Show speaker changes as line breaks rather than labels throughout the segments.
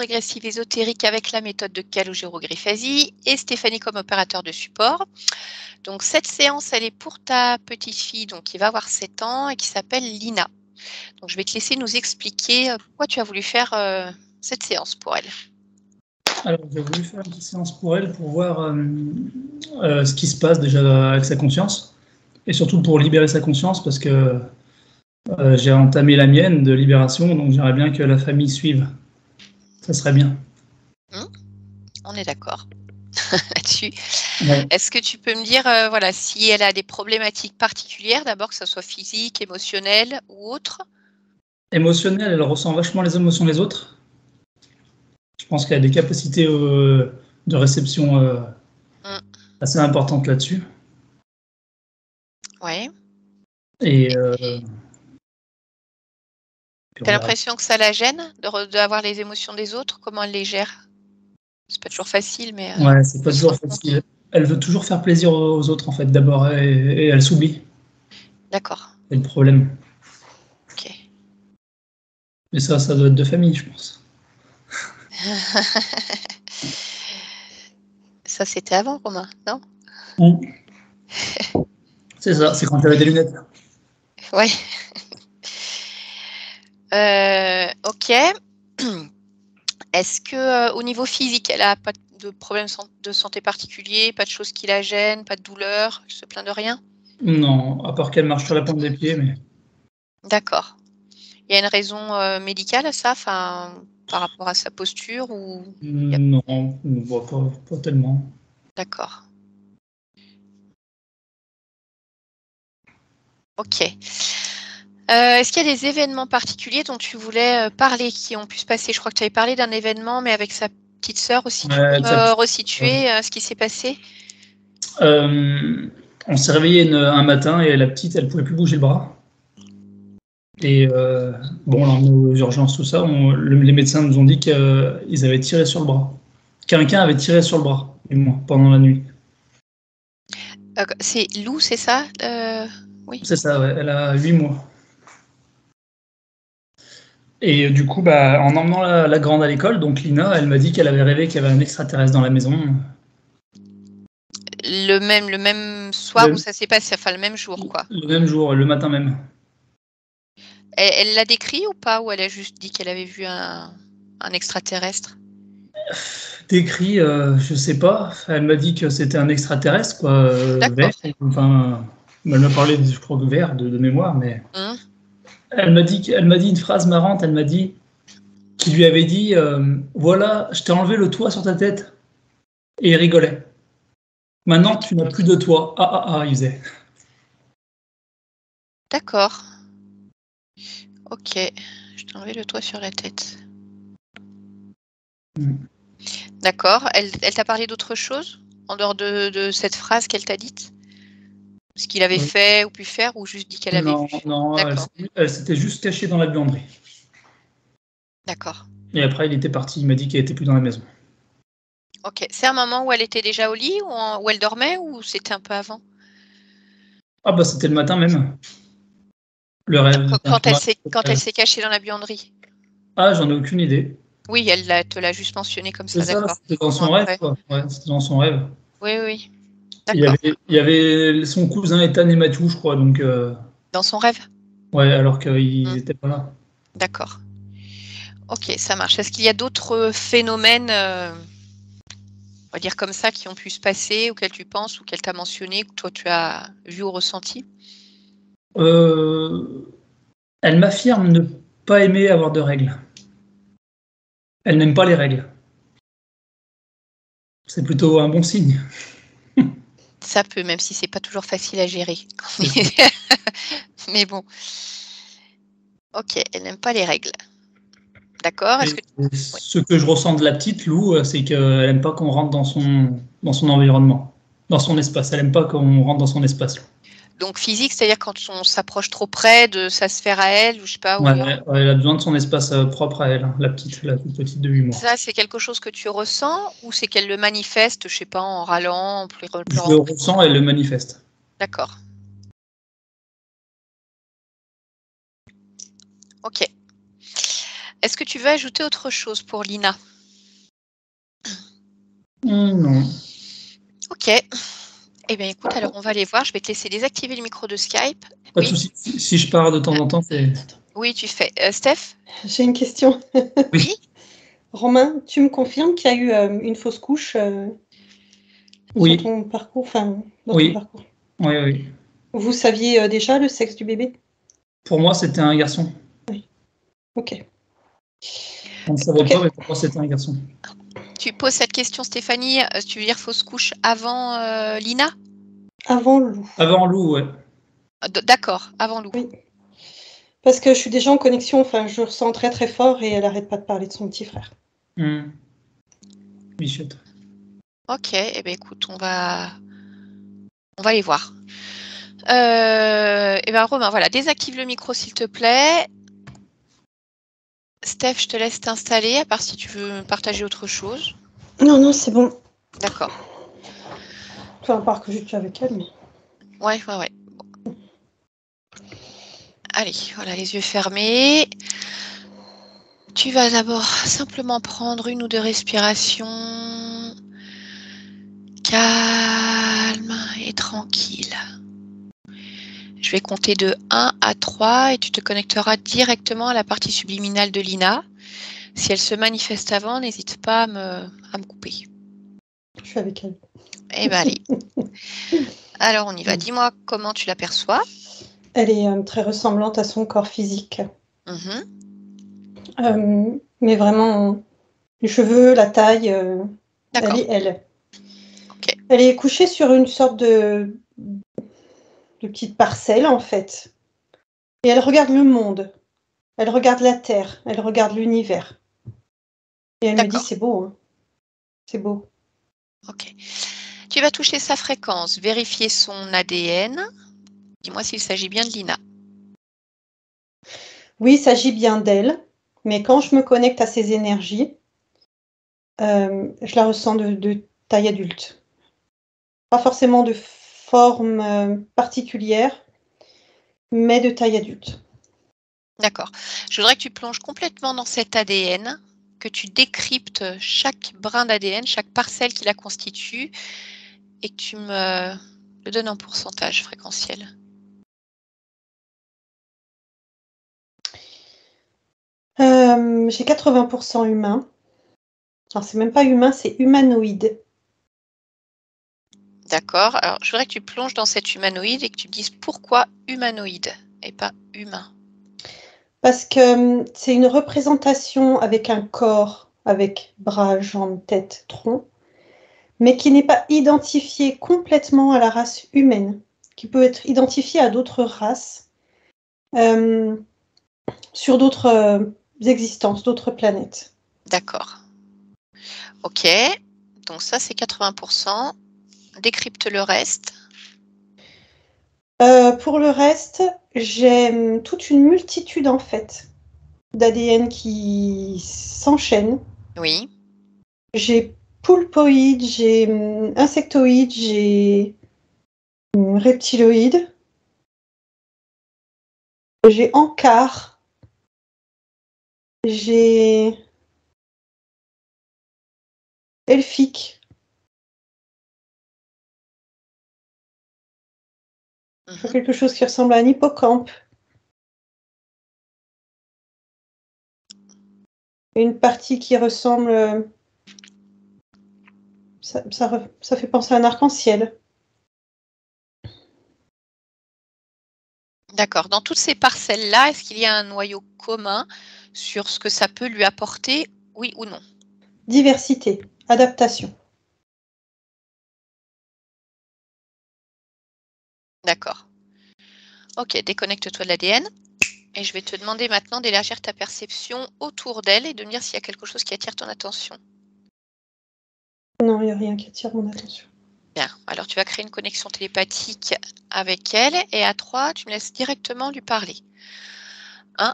régressive ésotérique avec la méthode de Calogero-Griffasi et Stéphanie comme opérateur de support. Donc cette séance, elle est pour ta petite fille donc, qui va avoir 7 ans et qui s'appelle Lina. Donc je vais te laisser nous expliquer pourquoi tu as voulu faire cette séance pour elle.
Alors j'ai voulu faire une petite séance pour elle pour voir ce qui se passe déjà avec sa conscience et surtout pour libérer sa conscience parce que j'ai entamé la mienne de libération, donc j'aimerais bien que la famille suive. Ça serait bien.
On est d'accord là-dessus.
Ouais.
Est-ce que tu peux me dire voilà, si elle a des problématiques particulières, d'abord que ce soit physique, émotionnelle ou autre?
Émotionnelle, elle ressent vachement les émotions des autres. Je pense qu'elle a des capacités de réception assez importantes là-dessus.
Ouais.
Et
t'as l'impression que ça la gêne d'avoir les émotions des autres? Comment elle les gère? C'est pas toujours facile, mais...
ouais, c'est pas toujours facile. Elle veut toujours faire plaisir aux autres, en fait, d'abord, et elle s'oublie.
D'accord.
C'est le problème.
Ok.
Mais ça doit être de famille, je pense.
Ça, c'était avant, Romain, non?
C'est ça, c'est quand tu avais des lunettes.
Ouais. Ok. Est-ce que au niveau physique, elle a pas de problème de santé particulier, pas de choses qui la gênent, pas de douleur, elle se plaint de rien?
Non, à part qu'elle marche sur la pointe des pieds, mais...
D'accord. Il y a une raison médicale à ça, par rapport à sa posture ou...
Non, on ne voit pas tellement.
D'accord. Ok. Est-ce qu'il y a des événements particuliers dont tu voulais parler, qui ont pu se passer? Je crois que tu avais parlé d'un événement, mais avec sa petite sœur aussi. Tu peux resituer ce qui s'est passé?
On s'est réveillé un matin et la petite, elle pouvait plus bouger le bras. Et bon, on l'a emmenée aux urgences, tout ça. Les médecins nous ont dit qu'ils avaient tiré sur le bras. Quelqu'un avait tiré sur le bras, du moins, pendant la nuit.
C'est Lou, c'est ça? Oui.
C'est ça, ouais. Elle a 8 mois. Et du coup, en emmenant la grande à l'école, donc Lina, elle m'a dit qu'elle avait rêvé qu'il y avait un extraterrestre dans la maison.
Le même soir où ça s'est passé, enfin le même jour, quoi.
Le même jour, le matin même.
Elle l'a décrit ou pas? Ou elle a juste dit qu'elle avait vu un extraterrestre?
Décrit, je sais pas. Elle m'a dit que c'était un extraterrestre, quoi, vert. Enfin, elle m'a parlé, je crois, de vert, de mémoire, mais... Elle m'a dit une phrase marrante, elle m'a dit qu'il lui avait dit voilà, je t'ai enlevé le toit sur ta tête. Et il rigolait. Maintenant, tu n'as plus de toit. Ah, il faisait.
D'accord. Ok. Je t'ai enlevé le toit sur la tête. D'accord. Elle t'a parlé d'autre chose en dehors de cette phrase qu'elle t'a dite? Ce qu'il avait fait ou pu faire, ou juste dit qu'elle avait vu?
Non, elle s'était juste cachée dans la buanderie.
D'accord.
Et après, il était parti, il m'a dit qu'elle n'était plus dans la maison.
Ok. C'est un moment où elle était déjà au lit, où elle dormait, ou c'était un peu avant?
Ah c'était le matin même. Le rêve.
Quand elle s'est cachée dans la buanderie?
Ah, j'en ai aucune idée.
Oui, elle te l'a juste mentionné comme ça,
C'est ça,
d'accord.
c'était dans son rêve, quoi. Ouais, c'était dans son rêve.
Oui.
Il
D'accord.
y avait son cousin Ethan et Mathieu, je crois, donc...
Dans son rêve?
Ouais, alors qu'ils n'étaient pas là.
D'accord. Ok, ça marche. Est-ce qu'il y a d'autres phénomènes, on va dire comme ça, qui ont pu se passer, auxquels tu penses, ou qu'elle t'a mentionné, que toi tu as vu ou ressenti?
Elle m'affirme ne pas aimer avoir de règles. Elle n'aime pas les règles. C'est plutôt un bon signe.
Ça peut, même si c'est pas toujours facile à gérer. Mais bon. Ok, elle n'aime pas les règles. D'accord.
Ce que je ressens de la petite Lou, c'est qu'elle n'aime pas qu'on rentre dans son environnement, dans son espace. Elle n'aime pas qu'on rentre dans son espace.
Donc physique, c'est-à-dire quand on s'approche trop près de sa sphère à elle, ou je sais pas.
Elle a besoin de son espace propre à elle, hein, la toute petite de 8 mois.
Ça, c'est quelque chose que tu ressens, ou c'est qu'elle le manifeste, je sais pas, en râlant, en pleurant?
Je le ressens, elle le manifeste.
D'accord. Ok. Est-ce que tu veux ajouter autre chose pour Lina? Eh bien, écoute, alors on va aller voir. Je vais te laisser désactiver le micro de Skype.
Pas de souci. Si je pars de temps en temps, c'est...
Oui, tu fais. Steph?
J'ai une question.
Oui.
Romain, tu me confirmes qu'il y a eu une fausse couche
Oui.
sur ton parcours, enfin, dans
Oui.
ton parcours?
Oui, oui.
Vous saviez déjà le sexe du bébé?
Pour moi, c'était un garçon.
Oui. Ok.
On ne savait pas, mais pour moi, c'était un garçon.
Tu poses cette question, Stéphanie, tu veux dire fausse couche avant Lina?
Avant Lou.
Avant Lou, ouais.
D'accord, avant Lou.
Oui. Parce que je suis déjà en connexion, enfin, je ressens très très fort et elle n'arrête pas de parler de son petit frère.
Bichette.
Ok, eh bien écoute, on va aller voir. Eh bien Romain, voilà, désactive le micro s'il te plaît. Steph, je te laisse t'installer, à part si tu veux partager autre chose.
Non, non, c'est bon.
D'accord.
Enfin, à part que je suis avec elle, mais...
Ouais. Bon. Allez, voilà, les yeux fermés. Tu vas d'abord simplement prendre une ou deux respirations. Calme et tranquille. Je vais compter de 1 à 3 et tu te connecteras directement à la partie subliminale de Lina. Si elle se manifeste avant, n'hésite pas à me couper.
Je suis avec elle.
Eh bien, allez. Alors, on y va. Dis-moi comment tu l'aperçois.
Elle est très ressemblante à son corps physique. Mais vraiment, les cheveux, la taille, elle est elle.
Okay.
Elle est couchée sur une sorte de petite parcelle, en fait. Et elle regarde le monde. Elle regarde la Terre. Elle regarde l'univers. Et elle me dit, c'est beau. Hein. C'est beau.
Ok. Tu vas toucher sa fréquence, vérifier son ADN. Dis-moi s'il s'agit bien de Lina.
Oui, il s'agit bien d'elle. Mais quand je me connecte à ses énergies, je la ressens de taille adulte. Pas forcément de forme particulière, mais de taille adulte.
D'accord. Je voudrais que tu plonges complètement dans cet ADN, que tu décryptes chaque brin d'ADN, chaque parcelle qui la constitue, et que tu me le donnes en pourcentage fréquentiel.
J'ai 80% humain. Alors, c'est même pas humain, c'est humanoïde.
D'accord. Alors, je voudrais que tu plonges dans cet humanoïde et que tu me dises pourquoi humanoïde et pas humain.
Parce que c'est une représentation avec un corps, avec bras, jambes, tête, tronc, mais qui n'est pas identifié complètement à la race humaine, qui peut être identifié à d'autres races, sur d'autres existences, d'autres planètes.
D'accord. Ok. Donc ça, c'est 80%. Décrypte le reste.
Pour le reste, j'ai toute une multitude, en fait, d'ADN qui s'enchaînent.
Oui.
J'ai poulpoïde, j'ai insectoïde, j'ai reptiloïde, j'ai encare, j'ai elfique. Je vois quelque chose qui ressemble à un hippocampe. Et une partie qui ressemble... Ça fait penser à un arc-en-ciel.
D'accord. Dans toutes ces parcelles-là, est-ce qu'il y a un noyau commun sur ce que ça peut lui apporter, oui ou non?
Diversité, adaptation.
D'accord. Ok, déconnecte-toi de l'ADN. Et je vais te demander maintenant d'élargir ta perception autour d'elle et de me dire s'il y a quelque chose qui attire ton attention.
Non, il n'y a rien qui attire mon attention.
Bien, alors tu vas créer une connexion télépathique avec elle et à 3, tu me laisses directement lui parler. 1,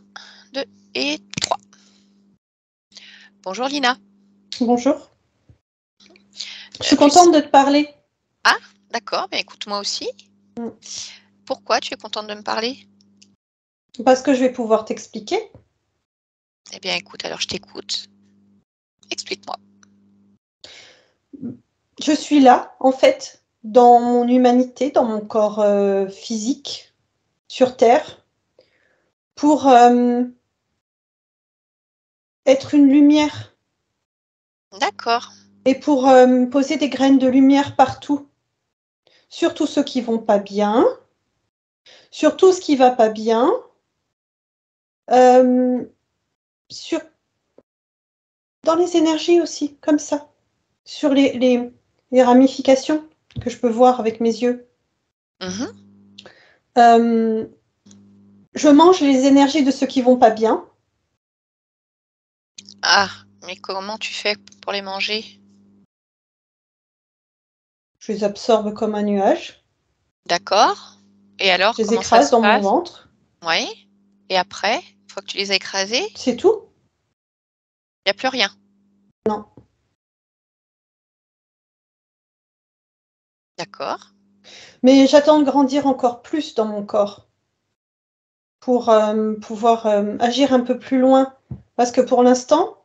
2 et 3. Bonjour Lina.
Bonjour. Je suis contente de te parler.
Ah, d'accord, ben écoute moi aussi. Pourquoi tu es contente de me parler?
Parce que je vais pouvoir t'expliquer.
Eh bien écoute, alors je t'écoute. Explique-moi.
Je suis là, en fait, dans mon humanité, dans mon corps physique, sur Terre, pour être une lumière.
D'accord.
Et pour poser des graines de lumière partout. Sur tous ceux qui vont pas bien, sur tout ce qui va pas bien, sur dans les énergies aussi, comme ça, sur les ramifications que je peux voir avec mes yeux.
Mhm.
Je mange les énergies de ceux qui vont pas bien.
Ah, mais comment tu fais pour les manger?
Je les absorbe comme un nuage.
D'accord. Et alors,
Je les
comment ça
écrase
se
dans mon
passe?
ventre.
Oui. Et après, une fois que tu les as écrasés, il
C'est tout?
n'y a plus rien.
Non.
D'accord.
Mais j'attends de grandir encore plus dans mon corps pour pouvoir agir un peu plus loin. Parce que pour l'instant,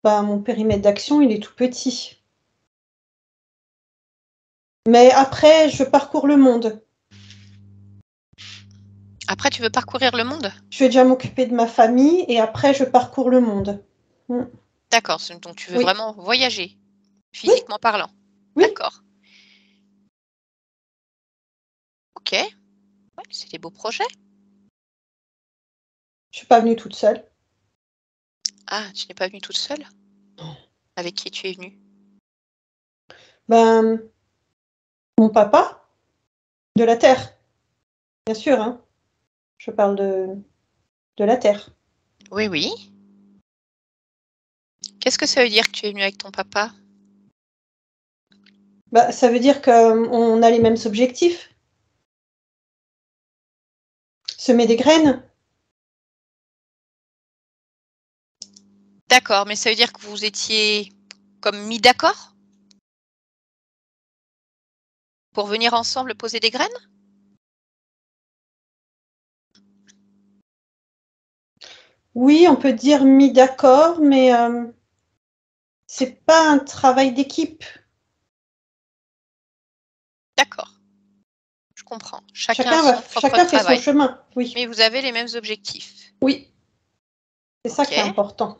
mon périmètre d'action, il est tout petit. Mais après, je parcours le monde.
Après, tu veux parcourir le monde?
Je vais déjà m'occuper de ma famille et après, je parcours le monde.
D'accord. Donc, tu veux
Oui.
vraiment voyager,
Oui.
physiquement parlant?
Oui.
D'accord. Ok. Ouais, c'est des beaux projets.
Je suis pas venue toute seule.
Ah, tu n'es pas venue toute seule?
Non.
Avec qui tu es venue?
Mon papa, de la Terre. Bien sûr, hein. Je parle de la Terre.
Oui, oui. Qu'est-ce que ça veut dire que tu es venue avec ton papa?
Ça veut dire qu'on a les mêmes objectifs. Semer des graines.
D'accord, mais ça veut dire que vous étiez comme mis d'accord? Pour venir ensemble poser des graines?
Oui, on peut dire mis d'accord, mais c'est pas un travail d'équipe.
D'accord. Je comprends. Chacun a
Chacun
son propre
fait son
travail.
chemin, oui.
Mais vous avez les mêmes objectifs.
Oui. C'est ça
Ok.
qui est important.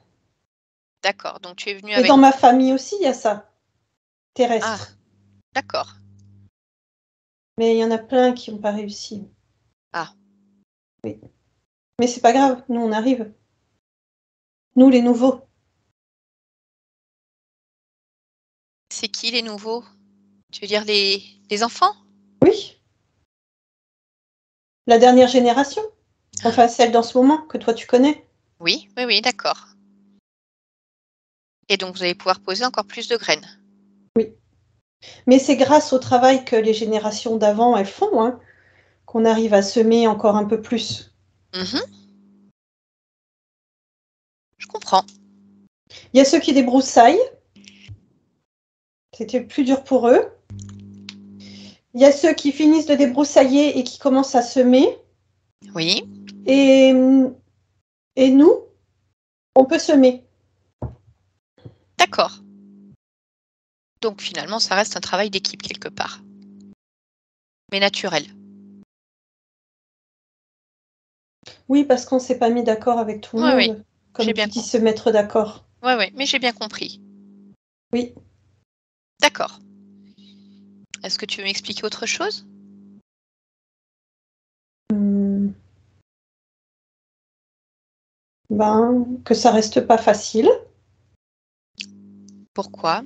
D'accord. Donc tu es venue
Et
avec.
dans ma famille aussi, il y a ça.
Ah,
Terrestre.
d'accord.
Mais il y en a plein qui n'ont pas réussi.
Ah,
Oui. Mais c'est pas grave, nous on arrive. Nous les nouveaux.
c'est qui les nouveaux? Tu veux dire les enfants?
Oui. La dernière génération. Enfin, celle dans ce moment que toi tu connais.
Oui, oui, oui, d'accord. Et donc vous allez pouvoir poser encore plus de graines.
Oui. Mais c'est grâce au travail que les générations d'avant elles font, hein, qu'on arrive à semer encore un peu plus.
Mhm. Je comprends.
Il y a ceux qui débroussaillent. C'était plus dur pour eux. Il y a ceux qui finissent de débroussailler et qui commencent à semer.
Oui.
Et nous, on peut semer.
D'accord. Donc finalement, ça reste un travail d'équipe quelque part. Mais naturel.
Oui, parce qu'on ne s'est pas mis d'accord avec tout le
Oui, oui.
monde.
J'ai
Comme
bien
tu dis,
compris.
se mettre d'accord.
Oui, oui, mais j'ai bien compris.
Oui.
D'accord. Est-ce que tu veux m'expliquer autre chose?
Que ça reste pas facile.
Pourquoi?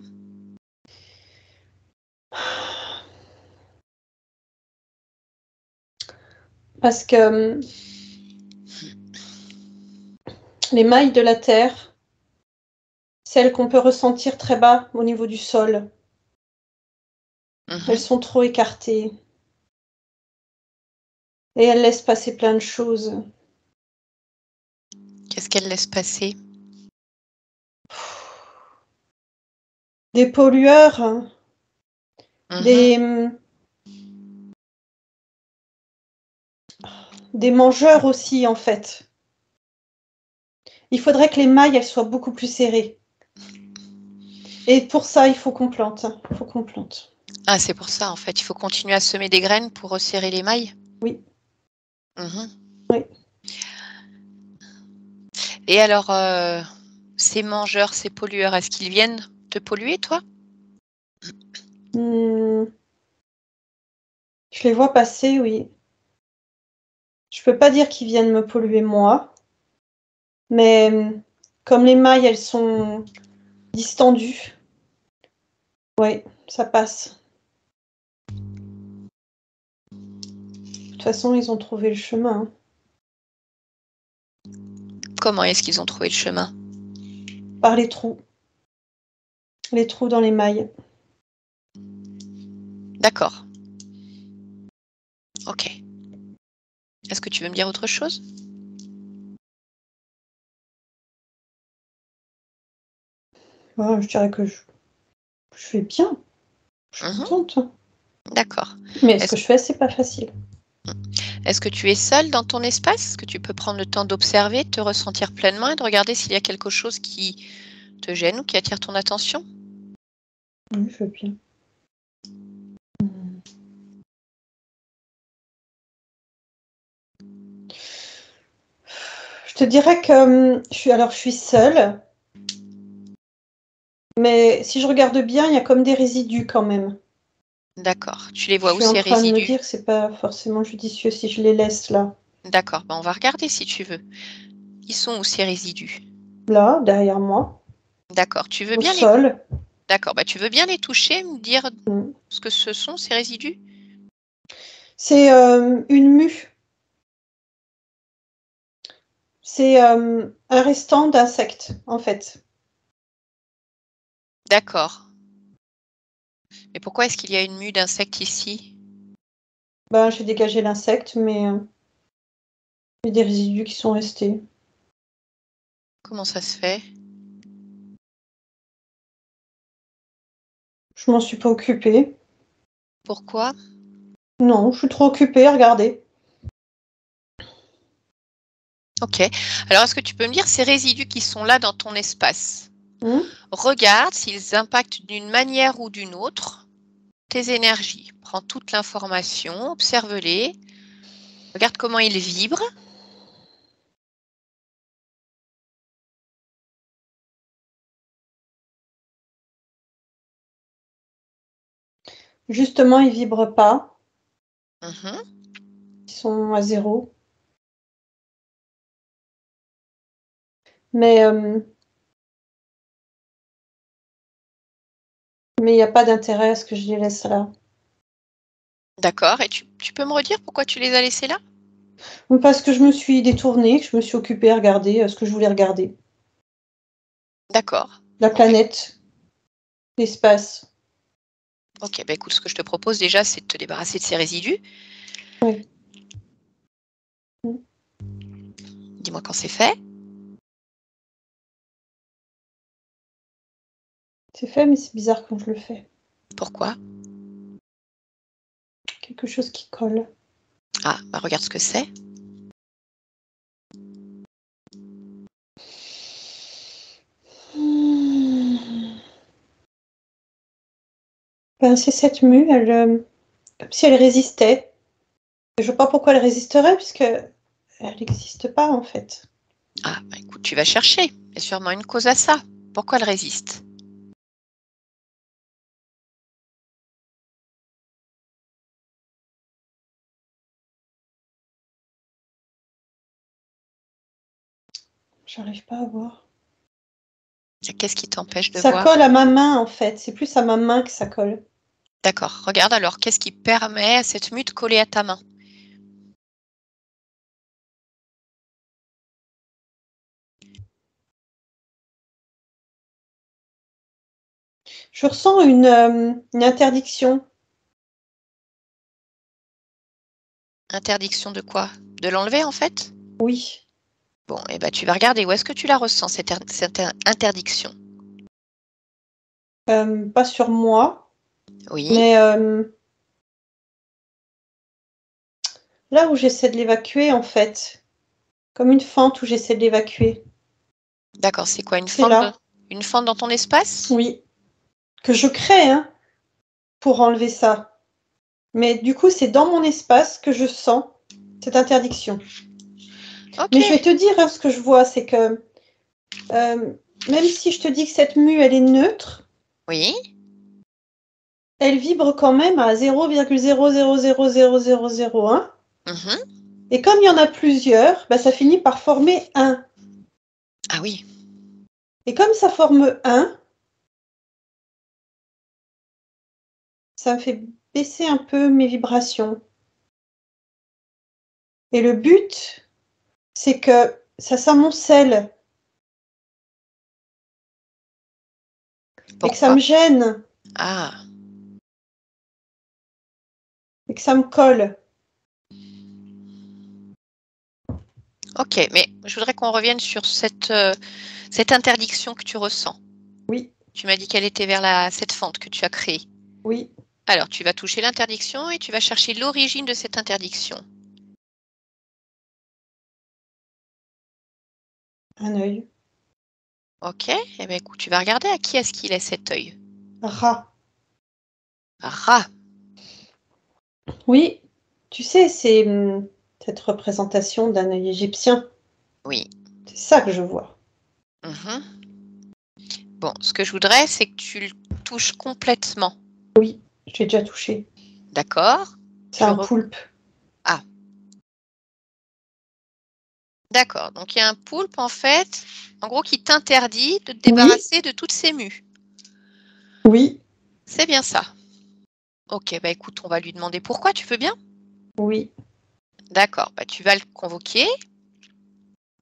Parce que les mailles de la terre, celles qu'on peut ressentir très bas au niveau du sol, elles sont trop écartées. Et elles laissent passer plein de choses.
Qu'est-ce qu'elle laisse passer?
Des pollueurs, des mangeurs aussi, en fait. Il faudrait que les mailles, elles soient beaucoup plus serrées. Et pour ça, il faut qu'on plante. Il faut qu'on plante.
Ah, c'est pour ça, en fait. Il faut continuer à semer des graines pour resserrer les mailles?
Oui.
Oui. Et alors, ces mangeurs, ces pollueurs, est-ce qu'ils viennent te polluer, toi?
Je les vois passer, oui. Je peux pas dire qu'ils viennent me polluer moi, mais comme les mailles, elles sont distendues, oui, ça passe. De toute façon, ils ont trouvé le chemin.
Comment est-ce qu'ils ont trouvé le chemin?
Par les trous. Les trous dans les mailles.
D'accord. Ok. Est-ce que tu veux me dire autre chose?
Ouais, je dirais que je fais bien. Je suis contente.
D'accord.
Mais ce que je fais, c'est pas facile.
Est-ce que tu es seule dans ton espace? Est-ce que tu peux prendre le temps d'observer, de te ressentir pleinement et de regarder s'il y a quelque chose qui te gêne ou qui attire ton attention?
Oui, je veux bien. Je te dirais que je suis seule. Mais si je regarde bien, il y a comme des résidus quand même.
D'accord. Tu les vois où,
Je suis en
ces
train de me
résidus?
dire que c'est pas forcément judicieux si je les laisse là.
D'accord. On va regarder si tu veux. Ils sont où, ces résidus?
Là, derrière moi,
D'accord. Tu veux
au
bien les...
sol.
D'accord. Tu veux bien les toucher, me dire
Mm.
ce que ce sont, ces résidus?
C'est une mue. C'est un restant d'insectes, en fait.
D'accord. Mais pourquoi est-ce qu'il y a une mue d'insectes ici?
Ben, j'ai dégagé l'insecte, mais il y a des résidus qui sont restés.
Comment ça se fait?
Je m'en suis pas occupée.
Pourquoi?
Non, je suis trop occupée à regarder.
Ok. Alors, est-ce que tu peux me dire ces résidus qui sont là dans ton espace?
Hmm.
Regarde s'ils impactent d'une manière ou d'une autre tes énergies. Prends toute l'information, observe-les. Regarde comment ils vibrent.
Justement, ils vibrent pas.
Mhm.
Ils sont à 0. Mais il n'y a pas d'intérêt à ce que je les laisse là.
D'accord. Et tu peux me redire pourquoi tu les as laissés là?
Parce que je me suis détournée, que je me suis occupée à regarder ce que je voulais regarder.
D'accord.
La
Ok.
planète, l'espace.
Ok. Écoute, ce que je te propose déjà, c'est de te débarrasser de ces résidus.
Oui.
Dis-moi quand c'est fait.
C'est fait, mais c'est bizarre quand je le fais.
Pourquoi?
Quelque chose qui colle.
Ah, regarde ce que c'est.
Ben, c'est cette mue, comme si elle résistait. Je ne vois pas pourquoi elle résisterait, puisque elle n'existe pas en fait.
Ah, écoute, tu vas chercher. Il y a sûrement une cause à ça. Pourquoi elle résiste?
J'arrive pas à voir.
Qu'est-ce qui t'empêche de
Ça
voir?
colle à ma main en fait. C'est plus à ma main que ça colle.
D'accord. Regarde alors, qu'est-ce qui permet à cette mue de coller à ta main?
Je ressens une interdiction.
Interdiction de quoi? De l'enlever en fait?
Oui.
Bon, tu vas regarder où est-ce que tu la ressens, cette interdiction?
Pas sur moi,
Oui,
mais là où j'essaie de l'évacuer en fait. Comme une fente où j'essaie de l'évacuer.
d'accord. C'est quoi,
C'est là.
une fente dans ton espace?
Oui. Que je crée, hein. pour enlever ça. Mais du coup, c'est dans mon espace que je sens cette interdiction.
Ok.
Mais je vais te dire, ce que je vois, c'est que même si je te dis que cette mue, elle est neutre,
Oui.
elle vibre quand même à 0,00000001.
Mhm.
Et comme il y en a plusieurs, bah, ça finit par former 1.
Ah oui.
Et comme ça forme 1, ça me fait baisser un peu mes vibrations. Et le but, c'est que ça s'amoncelle. Et que ça
Pourquoi?
me gêne.
Ah.
Et que ça me colle.
Ok, mais je voudrais qu'on revienne sur cette interdiction que tu ressens.
Oui.
Tu m'as dit qu'elle était vers cette fente que tu as créée.
Oui.
Alors, tu vas toucher l'interdiction et tu vas chercher l'origine de cette interdiction.
Un œil.
Ok, eh bien, écoute, tu vas regarder à qui est-ce qu'il est cet œil.
Rat.
Rat.
Oui. Tu sais, c'est cette représentation d'un œil égyptien.
Oui.
C'est ça que je vois.
Mhm. Bon, ce que je voudrais, c'est que tu le touches complètement.
Oui, je l'ai déjà touché.
D'accord?
C'est un poulpe.
Ah. D'accord. Donc, il y a un poulpe, en fait, en gros, qui t'interdit de te débarrasser de toutes ces mues.
Oui.
C'est bien ça. Ok, bah écoute, on va lui demander pourquoi, tu veux bien?
Oui.
D'accord, bah tu vas le convoquer.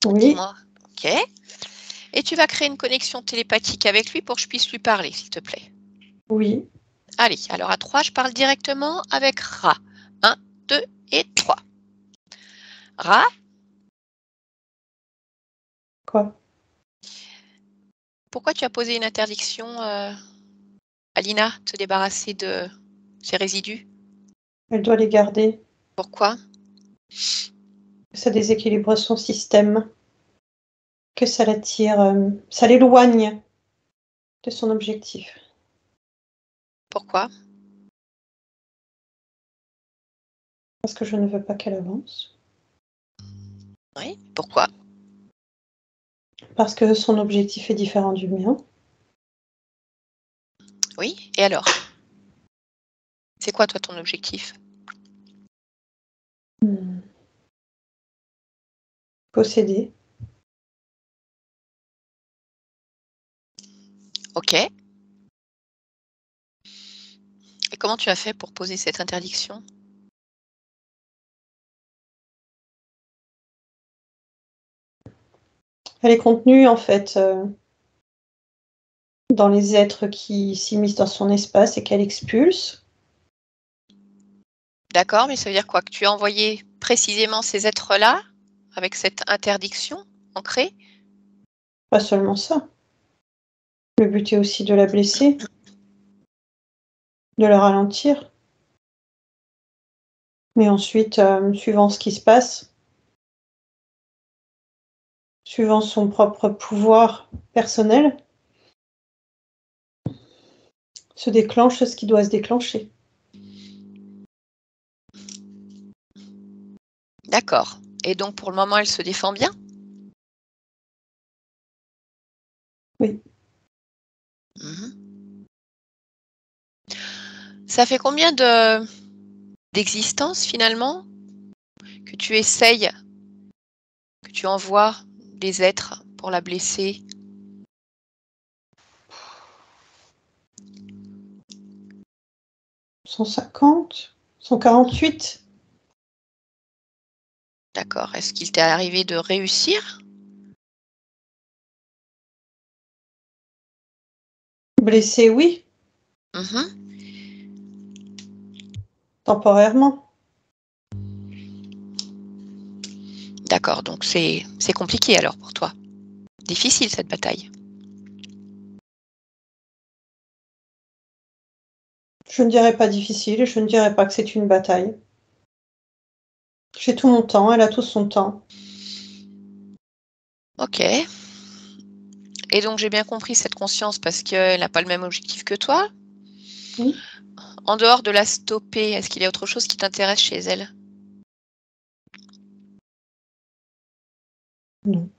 Oui.
Dis-moi. Ok. Et tu vas créer une connexion télépathique avec lui pour que je puisse lui parler, s'il te plaît.
Oui.
Allez, alors à 3, je parle directement avec Ra. 1, 2 et 3. Ra.
Quoi?
Pourquoi tu as posé une interdiction à Lina de se débarrasser de ces résidus?
Elle doit les garder.
Pourquoi?
Ça déséquilibre son système. Que ça l'attire, ça l'éloigne de son objectif.
Pourquoi?
Parce que je ne veux pas qu'elle avance.
Oui, pourquoi?
Parce que son objectif est différent du mien.
Oui, et alors? C'est quoi, toi, ton objectif?
Posséder.
Ok. Et comment tu as fait pour poser cette interdiction?
Elle est contenue, en fait, dans les êtres qui s'immiscent dans son espace et qu'elle expulse.
D'accord, mais ça veut dire quoi? Que tu as envoyé précisément ces êtres-là avec cette interdiction ancrée?
Pas seulement ça. Le but est aussi de la blesser, de la ralentir. Mais ensuite, suivant ce qui se passe, suivant son propre pouvoir personnel, se déclenche ce qui doit se déclencher.
D'accord. Et donc, pour le moment, elle se défend bien?
Oui.
Mmh. Ça fait combien d'existence, finalement, que tu essayes, que tu envoies des êtres pour la blesser?
150, 148.
D'accord. Est-ce qu'il t'est arrivé de réussir?
Blessé, oui,
Mmh.
temporairement.
D'accord, donc c'est compliqué alors pour toi. Difficile cette bataille.
Je ne dirais pas difficile et je ne dirais pas que c'est une bataille. J'ai tout mon temps, elle a tout son temps.
Ok. Et donc j'ai bien compris cette conscience parce qu'elle n'a pas le même objectif que toi.
Oui.
En dehors de la stopper, est-ce qu'il y a autre chose qui t'intéresse chez elle?
Non.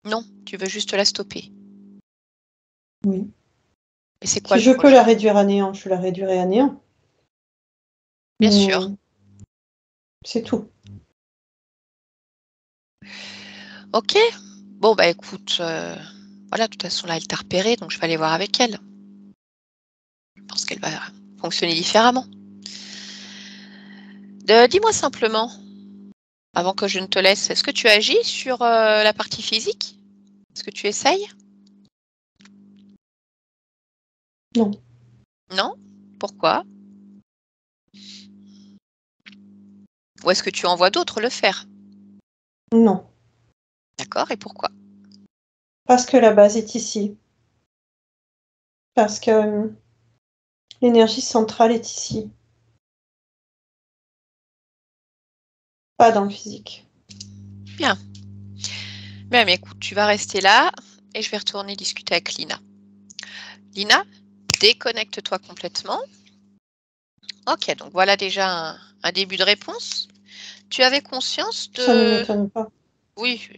Non, tu veux juste la stopper.
Oui.
Et c'est quoi
Si
le
je peux
projet?
la réduire à néant, je la réduirai à néant.
Bien
Mais
sûr.
c'est tout.
Ok. Bon, bah écoute, voilà, de toute façon, là, elle t'a repéré, donc je vais aller voir avec elle. Je pense qu'elle va fonctionner différemment. Dis-moi simplement, avant que je ne te laisse, est-ce que tu agis sur la partie physique? Est-ce que tu essayes?
Non.
Non? Pourquoi? Ou est-ce que tu envoies d'autres le faire?
Non.
D'accord, et pourquoi?
Parce que la base est ici. Parce que l'énergie centrale est ici. Pas dans le physique.
Bien. Bien, mais écoute, tu vas rester là et je vais retourner discuter avec Lina. Lina, déconnecte-toi complètement. Ok, donc voilà déjà un début de réponse. Tu avais conscience de...
Ça ne m'étonne pas.
Oui,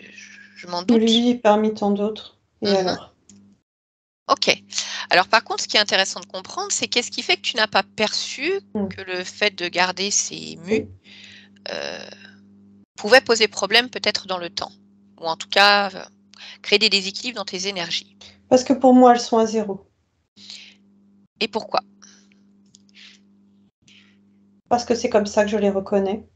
je m'en doute.
Lui parmi tant d'autres. Et alors?
Ok. Alors par contre, ce qui est intéressant de comprendre, c'est qu'est-ce qui fait que tu n'as pas perçu que le fait de garder ces mus pouvait poser problème peut-être dans le temps, ou en tout cas créer des déséquilibres dans tes énergies.
Parce que pour moi, elles sont à 0.
Et pourquoi?
Parce que c'est comme ça que je les reconnais.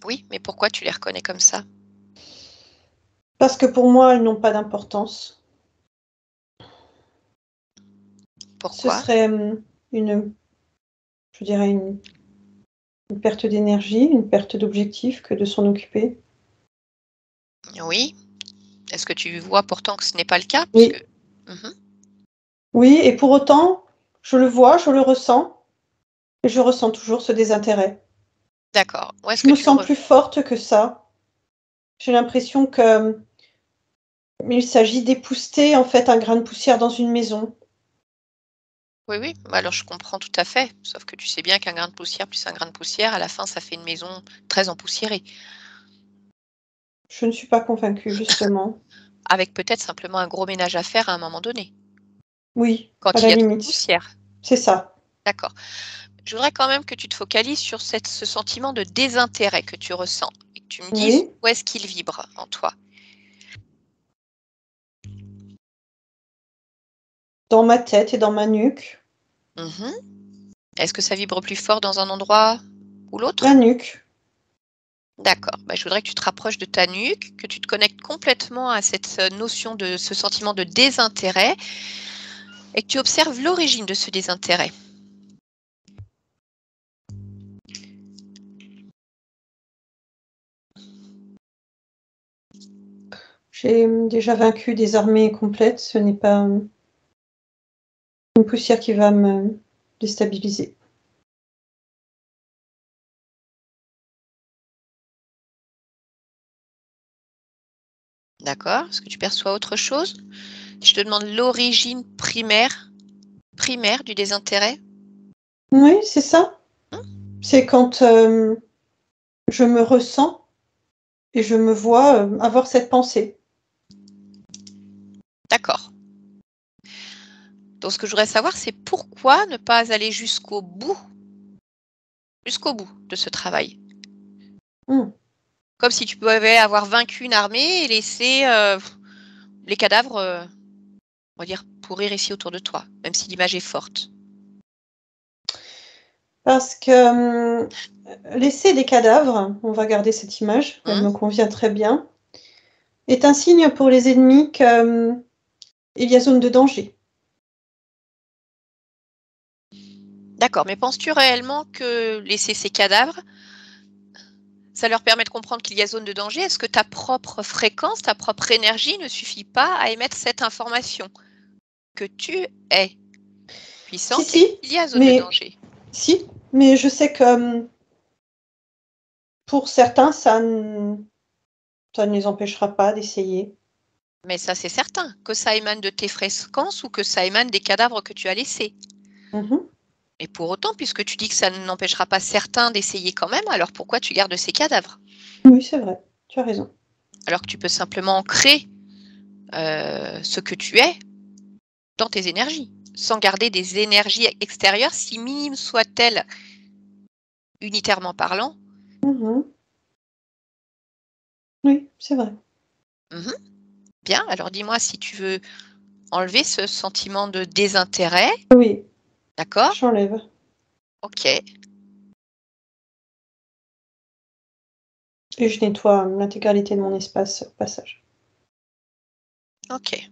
Oui, mais pourquoi tu les reconnais comme ça?
Parce que pour moi, elles n'ont pas d'importance. Ce
Pourquoi?
serait je dirais une perte d'énergie, une perte d'objectif que de s'en occuper.
Oui. Est-ce que tu vois pourtant que ce n'est pas le cas?
Oui.
Puisque...
Oui, et pour autant, je le vois, je le ressens, et je ressens toujours ce désintérêt.
D'accord. Où est-ce
Je
que
me
tu le
sens plus forte que ça. J'ai l'impression que il s'agit d'épouster en fait un grain de poussière dans une maison.
Oui, oui. Alors je comprends tout à fait. Sauf que tu sais bien qu'un grain de poussière plus un grain de poussière, à la fin, ça fait une maison très empoussiérée.
Je ne suis pas convaincue, justement.
Avec peut-être simplement un gros ménage à faire à un moment donné,
Oui, à
quand il
la
y a trop de
limite.
poussière.
C'est ça.
D'accord. Je voudrais quand même que tu te focalises sur ce sentiment de désintérêt que tu ressens et que tu me dises
Oui.
où est-ce qu'il vibre en toi.
Dans ma tête et dans ma nuque.
Mhm. Est-ce que ça vibre plus fort dans un endroit ou
La
l'autre?
nuque.
D'accord. Je voudrais que tu te rapproches de ta nuque, que tu te connectes complètement à cette notion de ce sentiment de désintérêt et que tu observes l'origine de ce désintérêt.
J'ai déjà vaincu des armées complètes. Ce n'est pas une poussière qui va me déstabiliser.
D'accord. Est-ce que tu perçois autre chose? Je te demande l'origine primaire du désintérêt.
Oui, c'est ça. C'est quand je me ressens et je me vois avoir cette pensée.
D'accord. Donc, ce que je voudrais savoir, c'est pourquoi ne pas aller jusqu'au bout de ce travail. Comme si tu pouvais avoir vaincu une armée et laisser les cadavres, on va dire, pourrir ici autour de toi, même si l'image est forte.
Parce que laisser des cadavres, on va garder cette image, elle me convient très bien, est un signe pour les ennemis qu'il y a zone de danger.
D'accord, mais penses-tu réellement que laisser ces cadavres, ça leur permet de comprendre qu'il y a zone de danger? Est-ce que ta propre fréquence, ta propre énergie ne suffit pas à émettre cette information? Que tu es puissante
Si,
et qu'il y a zone de danger.
Si, mais je sais que pour certains, ça ne les empêchera pas d'essayer.
Mais ça, c'est certain, que ça émane de tes fréquences ou que ça émane des cadavres que tu as laissés. Et pour autant, puisque tu dis que ça n'empêchera pas certains d'essayer quand même, alors pourquoi tu gardes ces cadavres?
Oui, c'est vrai, tu as raison.
Alors que tu peux simplement ancrer ce que tu es dans tes énergies, sans garder des énergies extérieures, si minimes soient-elles, unitairement parlant.
Oui, c'est vrai.
Bien, alors dis-moi si tu veux enlever ce sentiment de désintérêt.
Oui.
D'accord?
J'enlève.
Ok.
Et je nettoie l'intégralité de mon espace au passage.
Ok.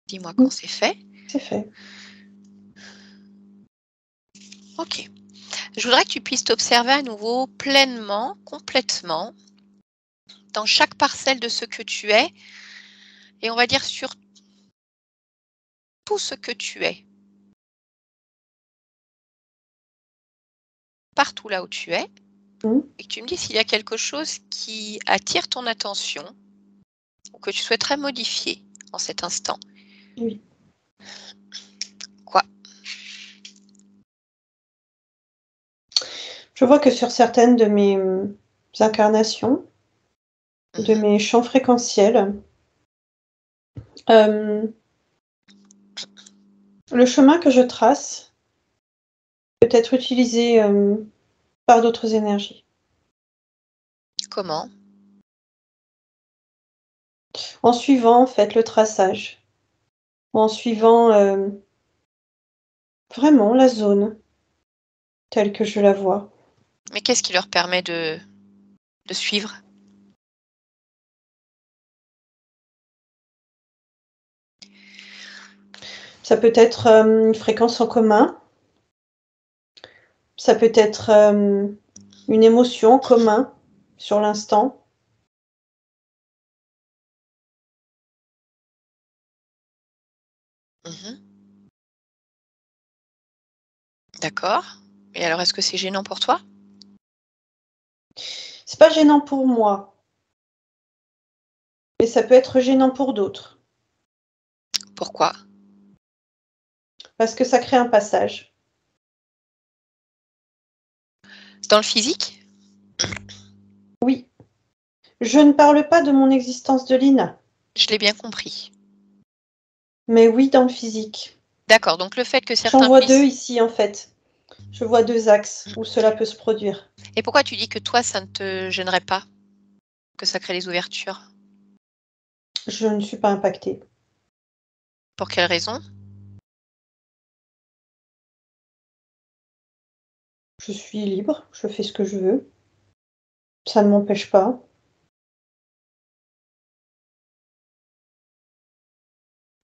Dis-moi quand c'est fait.
C'est fait.
Ok. Je voudrais que tu puisses t'observer à nouveau pleinement, complètement, dans chaque parcelle de ce que tu es, et on va dire sur tout ce que tu es. Partout là où tu es, et que tu me dis s'il y a quelque chose qui attire ton attention ou que tu souhaiterais modifier en cet instant.
Oui.
Quoi?
Je vois que sur certaines de mes incarnations, de mes champs fréquentiels, le chemin que je trace peut être utilisé par d'autres énergies.
Comment?
En suivant en fait le traçage, en suivant vraiment la zone telle que je la vois.
Mais qu'est-ce qui leur permet de suivre?
Ça peut être une fréquence en commun, ça peut être une émotion en commun sur l'instant.
D'accord. Et alors, est-ce que c'est gênant pour toi?
C'est pas gênant pour moi, mais ça peut être gênant pour d'autres.
Pourquoi?
Parce que ça crée un passage.
C'est dans le physique?
Oui. Je ne parle pas de mon existence de Lina.
Je l'ai bien compris.
Mais oui, dans le physique.
D'accord, donc le fait que
J'en
certains
vois deux
puissent...
ici, en fait. Je vois deux axes où cela peut se produire.
Et pourquoi tu dis que toi, ça ne te gênerait pas? Que ça crée les ouvertures?
Je ne suis pas impactée.
Pour quelle raison?
Je suis libre, je fais ce que je veux. Ça ne m'empêche pas.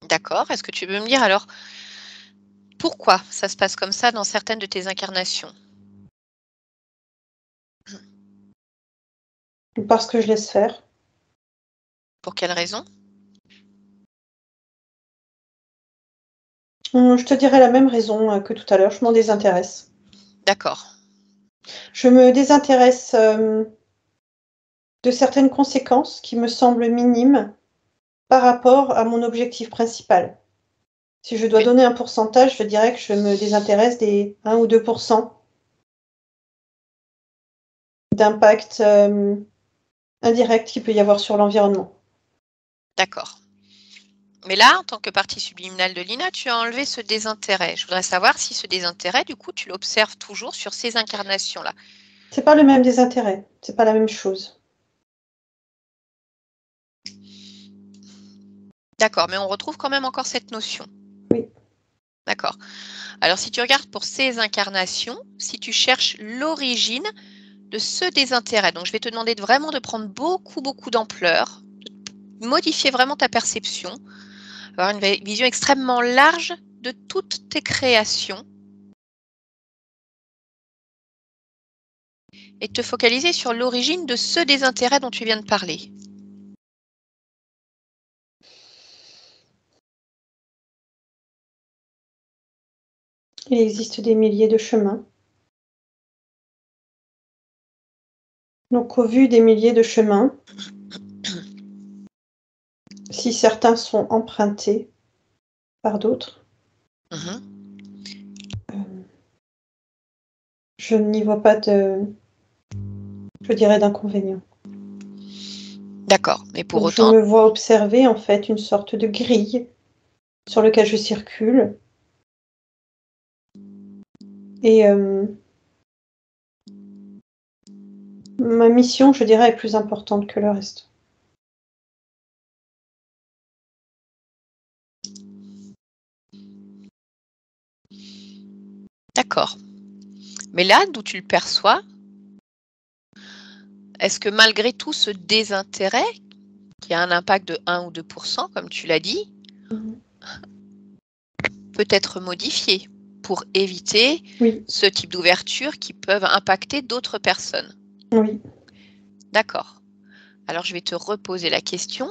D'accord. Est-ce que tu veux me dire alors pourquoi ça se passe comme ça dans certaines de tes incarnations?
Parce que je laisse faire.
Pour quelle raison?
Je te dirai la même raison que tout à l'heure. Je m'en désintéresse.
D'accord.
Je me désintéresse de certaines conséquences qui me semblent minimes par rapport à mon objectif principal. Si je dois donner un pourcentage, je dirais que je me désintéresse des 1 ou 2% d'impact indirect qu'il peut y avoir sur l'environnement.
D'accord. Mais là, en tant que partie subliminale de Lina, tu as enlevé ce désintérêt. Je voudrais savoir si ce désintérêt, du coup, tu l'observes toujours sur ces incarnations-là.
C'est pas le même désintérêt, c'est pas la même chose.
D'accord, mais on retrouve quand même encore cette notion.
Oui.
D'accord. Alors, si tu regardes pour ces incarnations, si tu cherches l'origine de ce désintérêt, donc je vais te demander vraiment de prendre beaucoup d'ampleur, de modifier vraiment ta perception, avoir une vision extrêmement large de toutes tes créations et te focaliser sur l'origine de ce désintérêt dont tu viens de parler.
Il existe des milliers de chemins. Donc, au vu des milliers de chemins, si certains sont empruntés par d'autres, je n'y vois pas d'inconvénient.
D'accord, mais pour
Donc,
autant...
je me vois observer, en fait, une sorte de grille sur laquelle je circule. Et ma mission, je dirais, est plus importante que le reste.
D'accord. Mais là, d'où tu le perçois, est-ce que malgré tout ce désintérêt, qui a un impact de 1 ou 2%, comme tu l'as dit, peut être modifié pour éviter ce type d'ouverture qui peuvent impacter d'autres personnes?
Oui.
D'accord. Alors, je vais te reposer la question.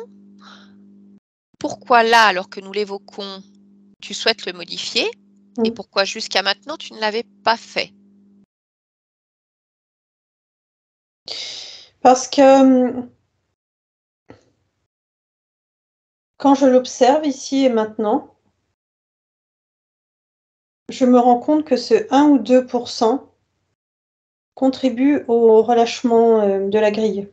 Pourquoi là, alors que nous l'évoquons, tu souhaites le modifier et pourquoi jusqu'à maintenant, tu ne l'avais pas fait?
Parce que quand je l'observe ici et maintenant, je me rends compte que ce 1 ou 2% contribue au relâchement de la grille.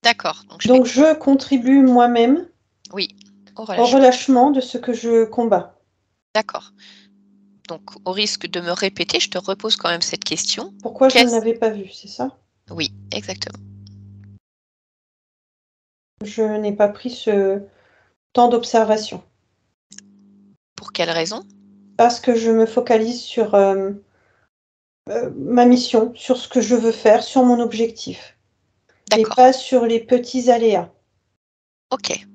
D'accord.
Donc je contribue moi-même
au
relâchement de ce que je combats.
D'accord. Donc, au risque de me répéter, je te repose quand même cette question.
Pourquoi je ne l'avais pas vu, c'est ça?
Oui, exactement.
Je n'ai pas pris ce temps d'observation.
Pour quelle raison?
Parce que je me focalise sur ma mission, sur ce que je veux faire, sur mon objectif. Et pas sur les petits aléas.
Ok.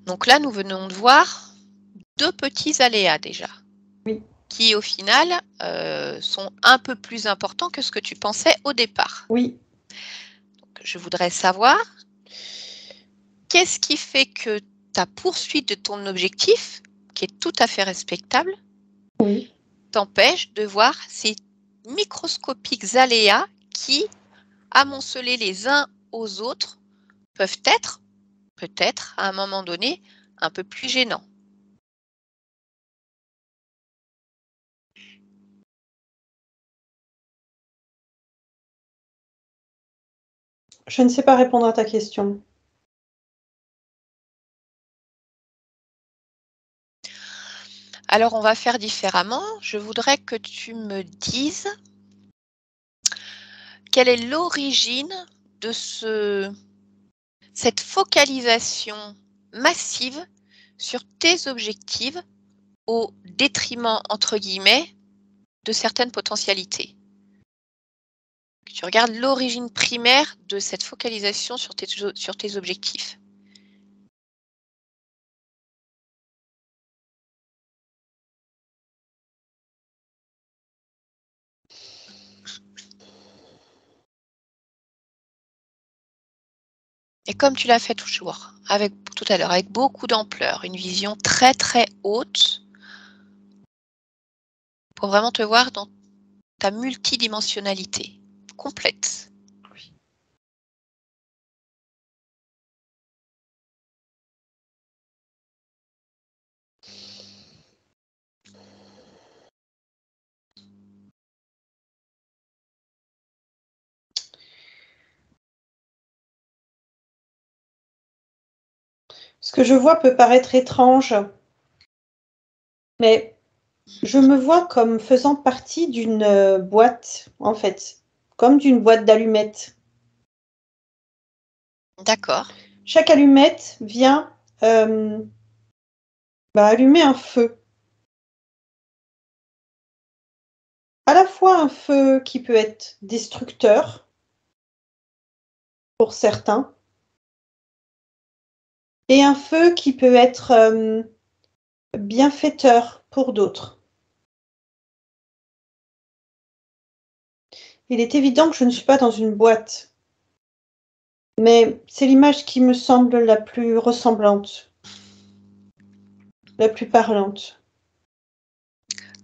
Donc là, nous venons de voir 2 petits aléas déjà.
Oui.
Qui, au final, sont un peu plus importants que ce que tu pensais au départ.
Oui.
Donc, je voudrais savoir, qu'est-ce qui fait que ta poursuite de ton objectif, qui est tout à fait respectable, t'empêche de voir ces microscopiques aléas qui, amoncelés les uns aux autres, peuvent être, peut-être, à un moment donné, un peu plus gênants?
Je ne sais pas répondre à ta question.
Alors, on va faire différemment. Je voudrais que tu me dises quelle est l'origine de cette focalisation massive sur tes objectifs au détriment, entre guillemets, de certaines potentialités. Tu regardes l'origine primaire de cette focalisation sur tes objectifs. Et comme tu l'as fait toujours, tout à l'heure, avec beaucoup d'ampleur, une vision très très haute, pour vraiment te voir dans ta multidimensionnalité complète.
Ce que je vois peut paraître étrange, mais je me vois comme faisant partie d'une boîte, en fait, comme d'une boîte d'allumettes.
D'accord.
Chaque allumette vient allumer un feu. À la fois un feu qui peut être destructeur pour certains, et un feu qui peut être bienfaiteur pour d'autres. Il est évident que je ne suis pas dans une boîte, mais c'est l'image qui me semble la plus ressemblante, la plus parlante.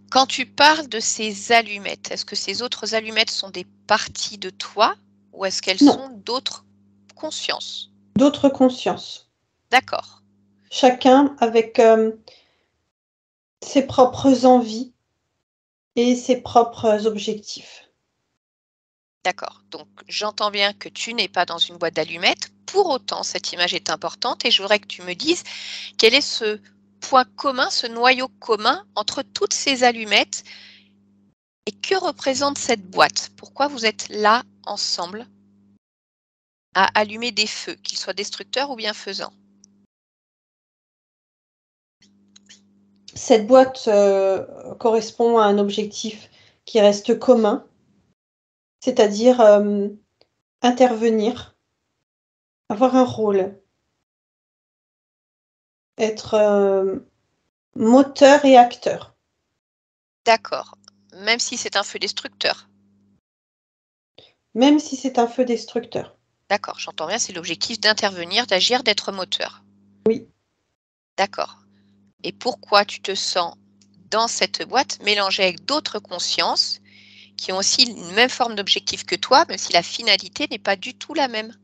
Quand tu parles de ces allumettes, est-ce que ces autres allumettes sont des parties de toi ou est-ce qu'elles sont d'autres consciences?
D'autres consciences.
D'accord.
Chacun avec ses propres envies et ses propres objectifs.
D'accord. Donc, j'entends bien que tu n'es pas dans une boîte d'allumettes. Pour autant, cette image est importante et je voudrais que tu me dises quel est ce point commun, ce noyau commun entre toutes ces allumettes et que représente cette boîte? Pourquoi vous êtes là ensemble à allumer des feux, qu'ils soient destructeurs ou bienfaisants?
Cette boîte correspond à un objectif qui reste commun, c'est-à-dire intervenir, avoir un rôle, être moteur et acteur.
D'accord. Même si c'est un feu destructeur?
Même si c'est un feu destructeur.
D'accord, j'entends bien, c'est l'objectif d'intervenir, d'agir, d'être moteur.
Oui.
D'accord. Et pourquoi tu te sens dans cette boîte mélangée avec d'autres consciences qui ont aussi une même forme d'objectif que toi, même si la finalité n'est pas du tout la même?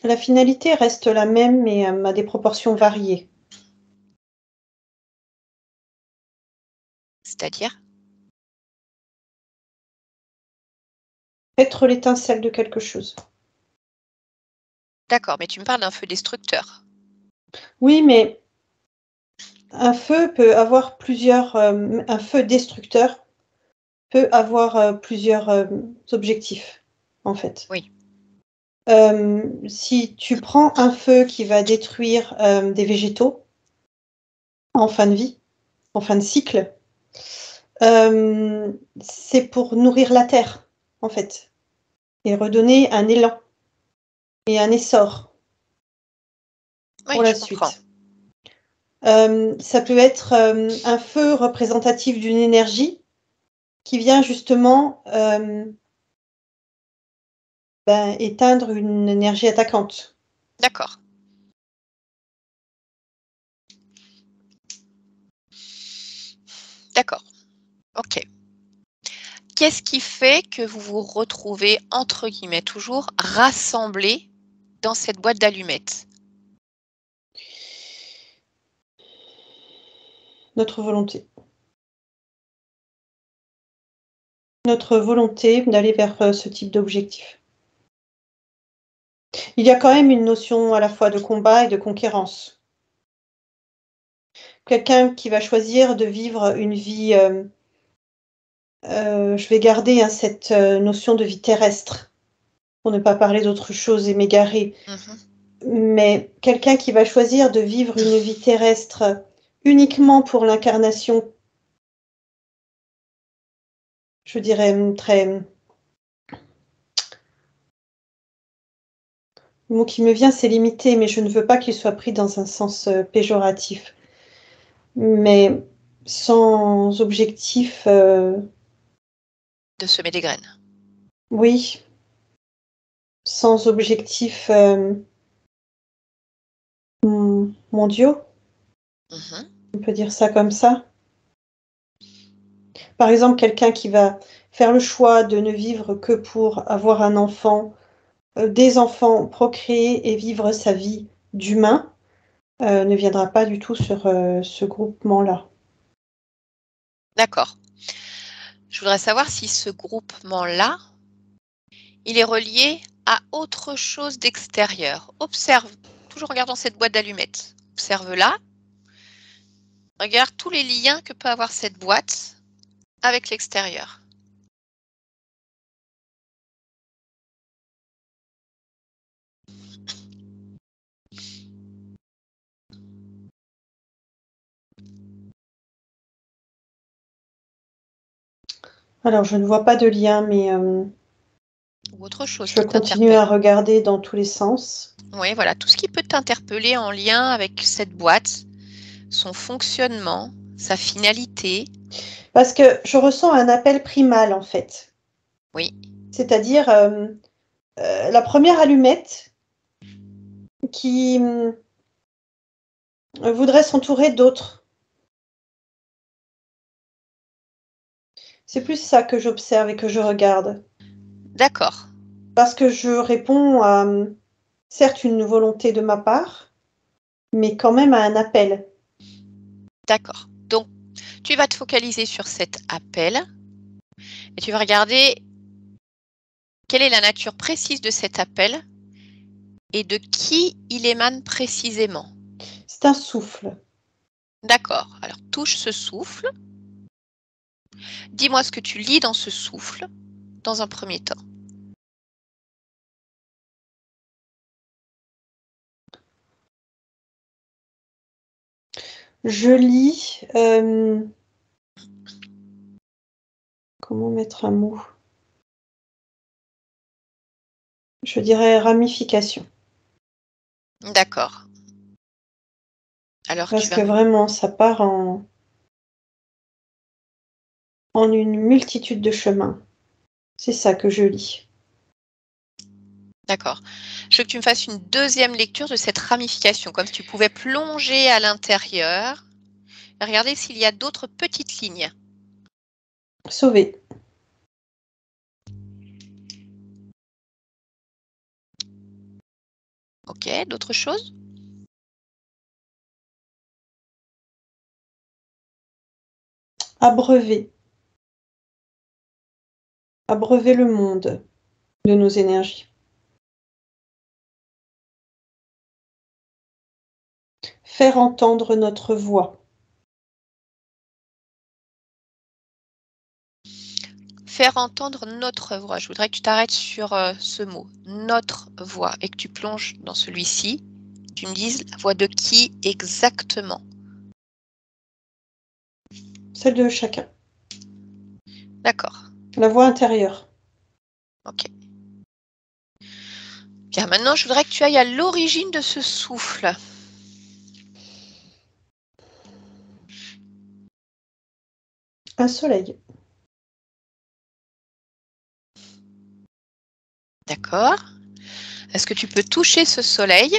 La finalité reste la même, mais à des proportions variées.
C'est-à-dire?
Être l'étincelle de quelque chose.
D'accord, mais tu me parles d'un feu destructeur.
Oui, mais un feu peut avoir plusieurs. Un feu destructeur peut avoir plusieurs objectifs, en fait.
Oui.
Si tu prends un feu qui va détruire des végétaux en fin de vie, en fin de cycle, c'est pour nourrir la terre, en fait, et redonner un élan et un essor
Oui,
pour la
je comprends.
suite. Ça peut être un feu représentatif d'une énergie qui vient justement éteindre une énergie attaquante.
D'accord. D'accord. OK. Qu'est-ce qui fait que vous vous retrouvez, entre guillemets, toujours rassemblés dans cette boîte d'allumettes?
Notre volonté. Notre volonté d'aller vers ce type d'objectif. Il y a quand même une notion à la fois de combat et de conquérance. Quelqu'un qui va choisir de vivre une vie, je vais garder cette notion de vie terrestre, pour ne pas parler d'autre chose et m'égarer. Mais quelqu'un qui va choisir de vivre une vie terrestre uniquement pour l'incarnation, je dirais très... Le mot qui me vient, c'est limité, mais je ne veux pas qu'il soit pris dans un sens péjoratif. Mais sans objectif...
De semer des graines.
Oui. Sans objectif mondiaux. On peut dire ça comme ça. Par exemple, quelqu'un qui va faire le choix de ne vivre que pour avoir un enfant, des enfants, procréer et vivre sa vie d'humain, ne viendra pas du tout sur ce groupement-là.
D'accord. Je voudrais savoir si ce groupement-là, il est relié à autre chose d'extérieur. Observe, toujours en regardant cette boîte d'allumettes. Observe-la. Regarde tous les liens que peut avoir cette boîte avec l'extérieur.
Alors, je ne vois pas de lien, mais
Ou autre chose
je
qui
continue
t'interpelle.
à regarder dans tous les sens.
Oui, voilà, tout ce qui peut t'interpeller en lien avec cette boîte, son fonctionnement, sa finalité.
Parce que je ressens un appel primal, en fait.
Oui.
C'est-à-dire la première allumette qui voudrait s'entourer d'autres. C'est plus ça que j'observe et que je regarde.
D'accord.
Parce que je réponds à, certes, une volonté de ma part, mais quand même à un appel.
D'accord. Donc, tu vas te focaliser sur cet appel et tu vas regarder quelle est la nature précise de cet appel et de qui il émane précisément.
C'est un souffle.
D'accord. Alors, touche ce souffle. Dis-moi ce que tu lis dans ce souffle, dans un premier temps.
Je lis... comment mettre un mot? Je dirais ramification.
D'accord. Alors,
Parce que vraiment, ça part en une multitude de chemins. C'est ça que je lis.
D'accord. Je veux que tu me fasses une deuxième lecture de cette ramification, comme si tu pouvais plonger à l'intérieur et regarder s'il y a d'autres petites lignes.
Sauver.
Ok, d'autres choses?
Abreuver. Abreuver le monde de nos énergies. Faire entendre notre voix.
Faire entendre notre voix. Je voudrais que tu t'arrêtes sur ce mot, notre voix, et que tu plonges dans celui-ci. Tu me dises la voix de qui exactement?
Celle de chacun.
D'accord.
La voix intérieure.
Ok. Bien, maintenant, je voudrais que tu ailles à l'origine de ce souffle.
Un soleil.
D'accord. Est-ce que tu peux toucher ce soleil,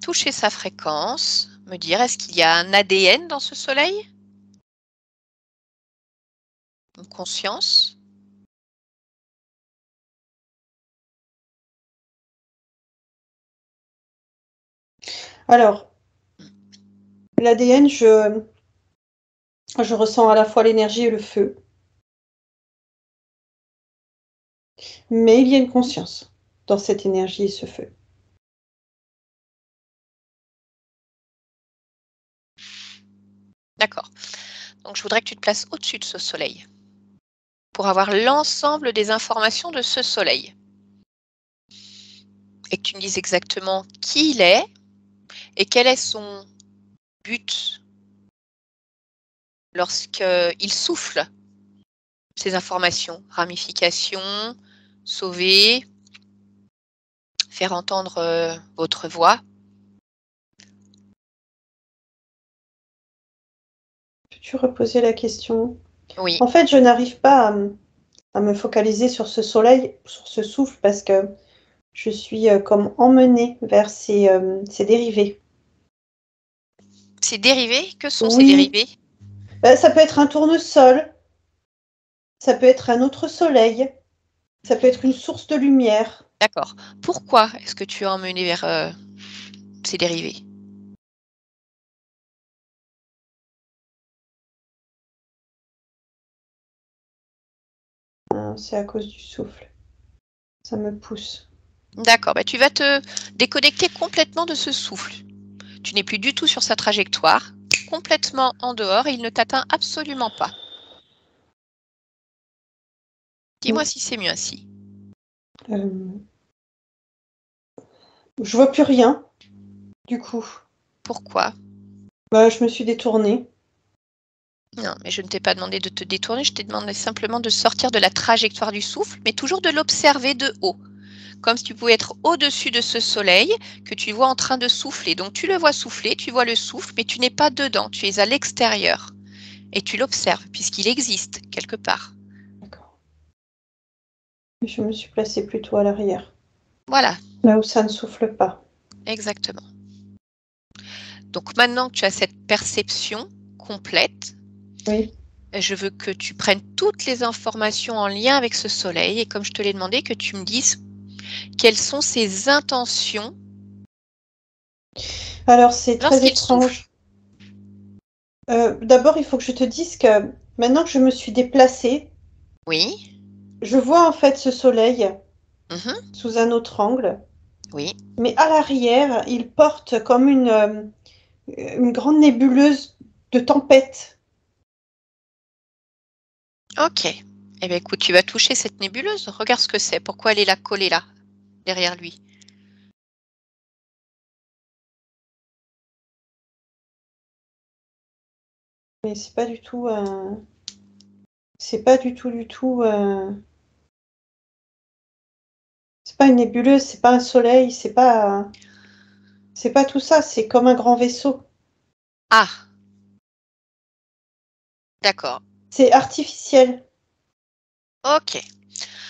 toucher sa fréquence, me dire est-ce qu'il y a un ADN dans ce soleil? Une conscience?
Alors, l'ADN, je ressens à la fois l'énergie et le feu. Mais il y a une conscience dans cette énergie et ce feu.
D'accord. Donc, je voudrais que tu te places au-dessus de ce soleil pour avoir l'ensemble des informations de ce soleil. Et que tu me dises exactement qui il est et quel est son but lorsqu'il souffle ces informations. Ramification, sauver, faire entendre votre voix.
Peux-tu reposer la question?
Oui.
En fait, je n'arrive pas à me focaliser sur ce soleil, sur ce souffle, parce que je suis comme emmenée vers ces dérivés.
Ces dérivés, que sont ces
Oui.
dérivés?
Ça peut être un tournesol, ça peut être un autre soleil, ça peut être une source de lumière.
D'accord. Pourquoi est-ce que tu es emmené vers ces dérivés?
C'est à cause du souffle. Ça me pousse.
D'accord. Tu vas te déconnecter complètement de ce souffle. Tu n'es plus du tout sur sa trajectoire, complètement en dehors et il ne t'atteint absolument pas. Dis-moi si c'est mieux ainsi.
Je vois plus rien, du coup.
Pourquoi?
Je me suis détournée.
Non, mais je ne t'ai pas demandé de te détourner, je t'ai demandé simplement de sortir de la trajectoire du souffle, mais toujours de l'observer de haut. Comme si tu pouvais être au-dessus de ce soleil que tu vois en train de souffler. Donc tu le vois souffler, tu vois le souffle, mais tu n'es pas dedans, tu es à l'extérieur. Et tu l'observes, puisqu'il existe quelque part.
D'accord. Je me suis placée plutôt à l'arrière.
Voilà.
Là où ça ne souffle pas.
Exactement. Donc maintenant que tu as cette perception complète,
oui,
je veux que tu prennes toutes les informations en lien avec ce soleil et comme je te l'ai demandé, que tu me dises quelles sont ses intentions.
Alors, c'est très étrange. D'abord, il faut que je te dise que maintenant que je me suis déplacée,
oui.
Je vois en fait ce soleil sous un autre angle.
Oui.
Mais à l'arrière, il porte comme une grande nébuleuse de tempête.
Ok. Eh bien, écoute, tu vas toucher cette nébuleuse. Regarde ce que c'est. Pourquoi elle est là, collée là, derrière lui.
Mais c'est pas du tout... C'est pas du tout... C'est pas une nébuleuse, c'est pas un soleil, c'est pas tout ça, c'est comme un grand vaisseau.
Ah. D'accord.
C'est artificiel.
Ok.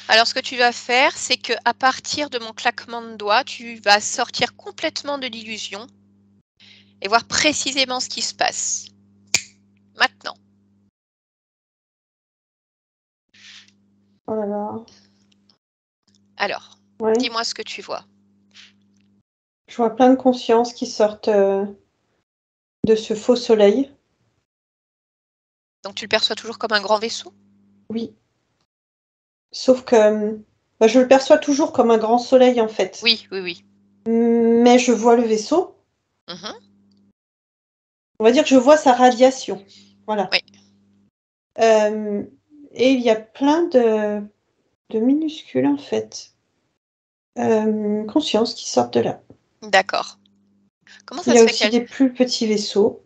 Alors, ce que tu vas faire, c'est que à partir de mon claquement de doigts, tu vas sortir complètement de l'illusion et voir précisément ce qui se passe. Maintenant.
Oh là là.
Alors,
Ouais.
dis-moi ce que tu vois.
Je vois plein de consciences qui sortent de ce faux soleil.
Donc, tu le perçois toujours comme un grand vaisseau?
Oui. Sauf que je le perçois toujours comme un grand soleil, en fait.
Oui, oui, oui.
Mais je vois le vaisseau. On va dire que je vois sa radiation. Voilà.
Oui.
Et il y a plein de minuscules, en fait, consciences qui sortent de là.
D'accord. Comment ça
Il y
se
a
fait
aussi
qu'elle...
des plus petits vaisseaux.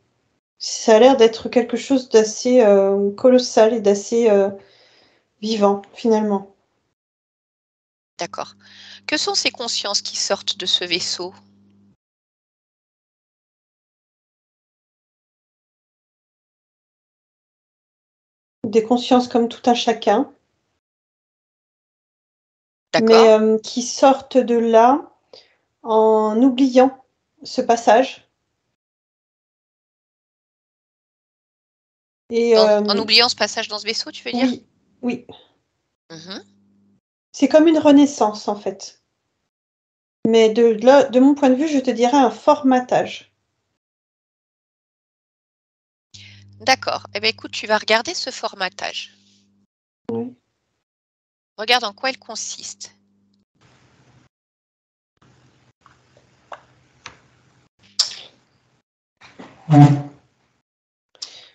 Ça a l'air d'être quelque chose d'assez colossal et d'assez vivant, finalement.
D'accord. Que sont ces consciences qui sortent de ce vaisseau?
Des consciences comme tout un chacun,
D'accord.
mais qui sortent de là en oubliant ce passage. Et
En oubliant ce passage dans ce vaisseau, tu veux dire?
oui, oui. C'est comme une renaissance, en fait. Mais de mon point de vue, je te dirais un formatage.
D'accord. Eh bien, écoute, tu vas regarder ce formatage.
Oui.
Regarde en quoi il consiste.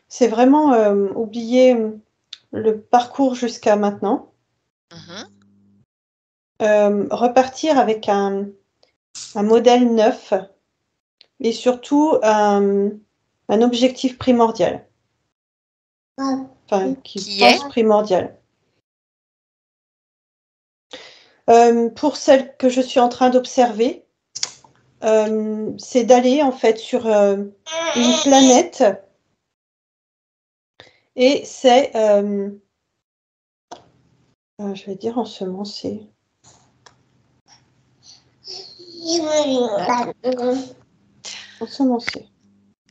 C'est vraiment oublier le parcours jusqu'à maintenant. Repartir avec un modèle neuf et surtout un objectif primordial. Enfin, qui pense primordial. Pour celle que je suis en train d'observer, c'est d'aller en fait sur une planète et c'est, je vais dire ensemencer. Ensemencer.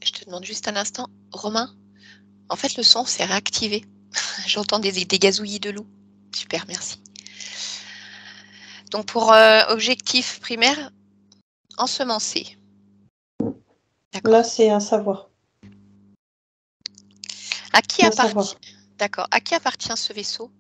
Je te demande juste un instant. Romain, en fait, le son s'est réactivé. J'entends des gazouillis de loup. Super, merci. Donc, pour objectif primaire, ensemencer.
Là, c'est un savoir.
À qui appartient... D'accord. À qui appartient ce vaisseau?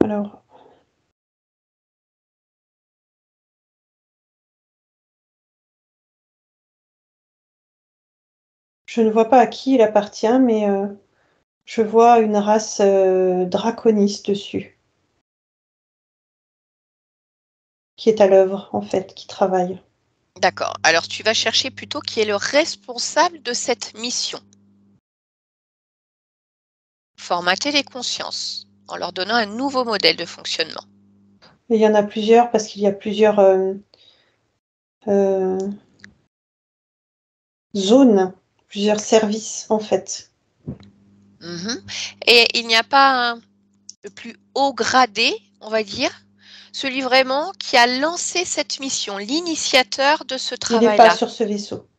Alors, je ne vois pas à qui il appartient, mais je vois une race draconis dessus. Qui est à l'œuvre, en fait, qui travaille.
D'accord. Alors, tu vas chercher plutôt qui est le responsable de cette mission. Formater les consciences en leur donnant un nouveau modèle de fonctionnement.
Et il y en a plusieurs parce qu'il y a plusieurs zones, plusieurs services, en fait.
Et il n'y a pas le plus haut gradé, on va dire, celui vraiment qui a lancé cette mission, l'initiateur de ce
Il n'est pas
travail-là.
sur ce vaisseau.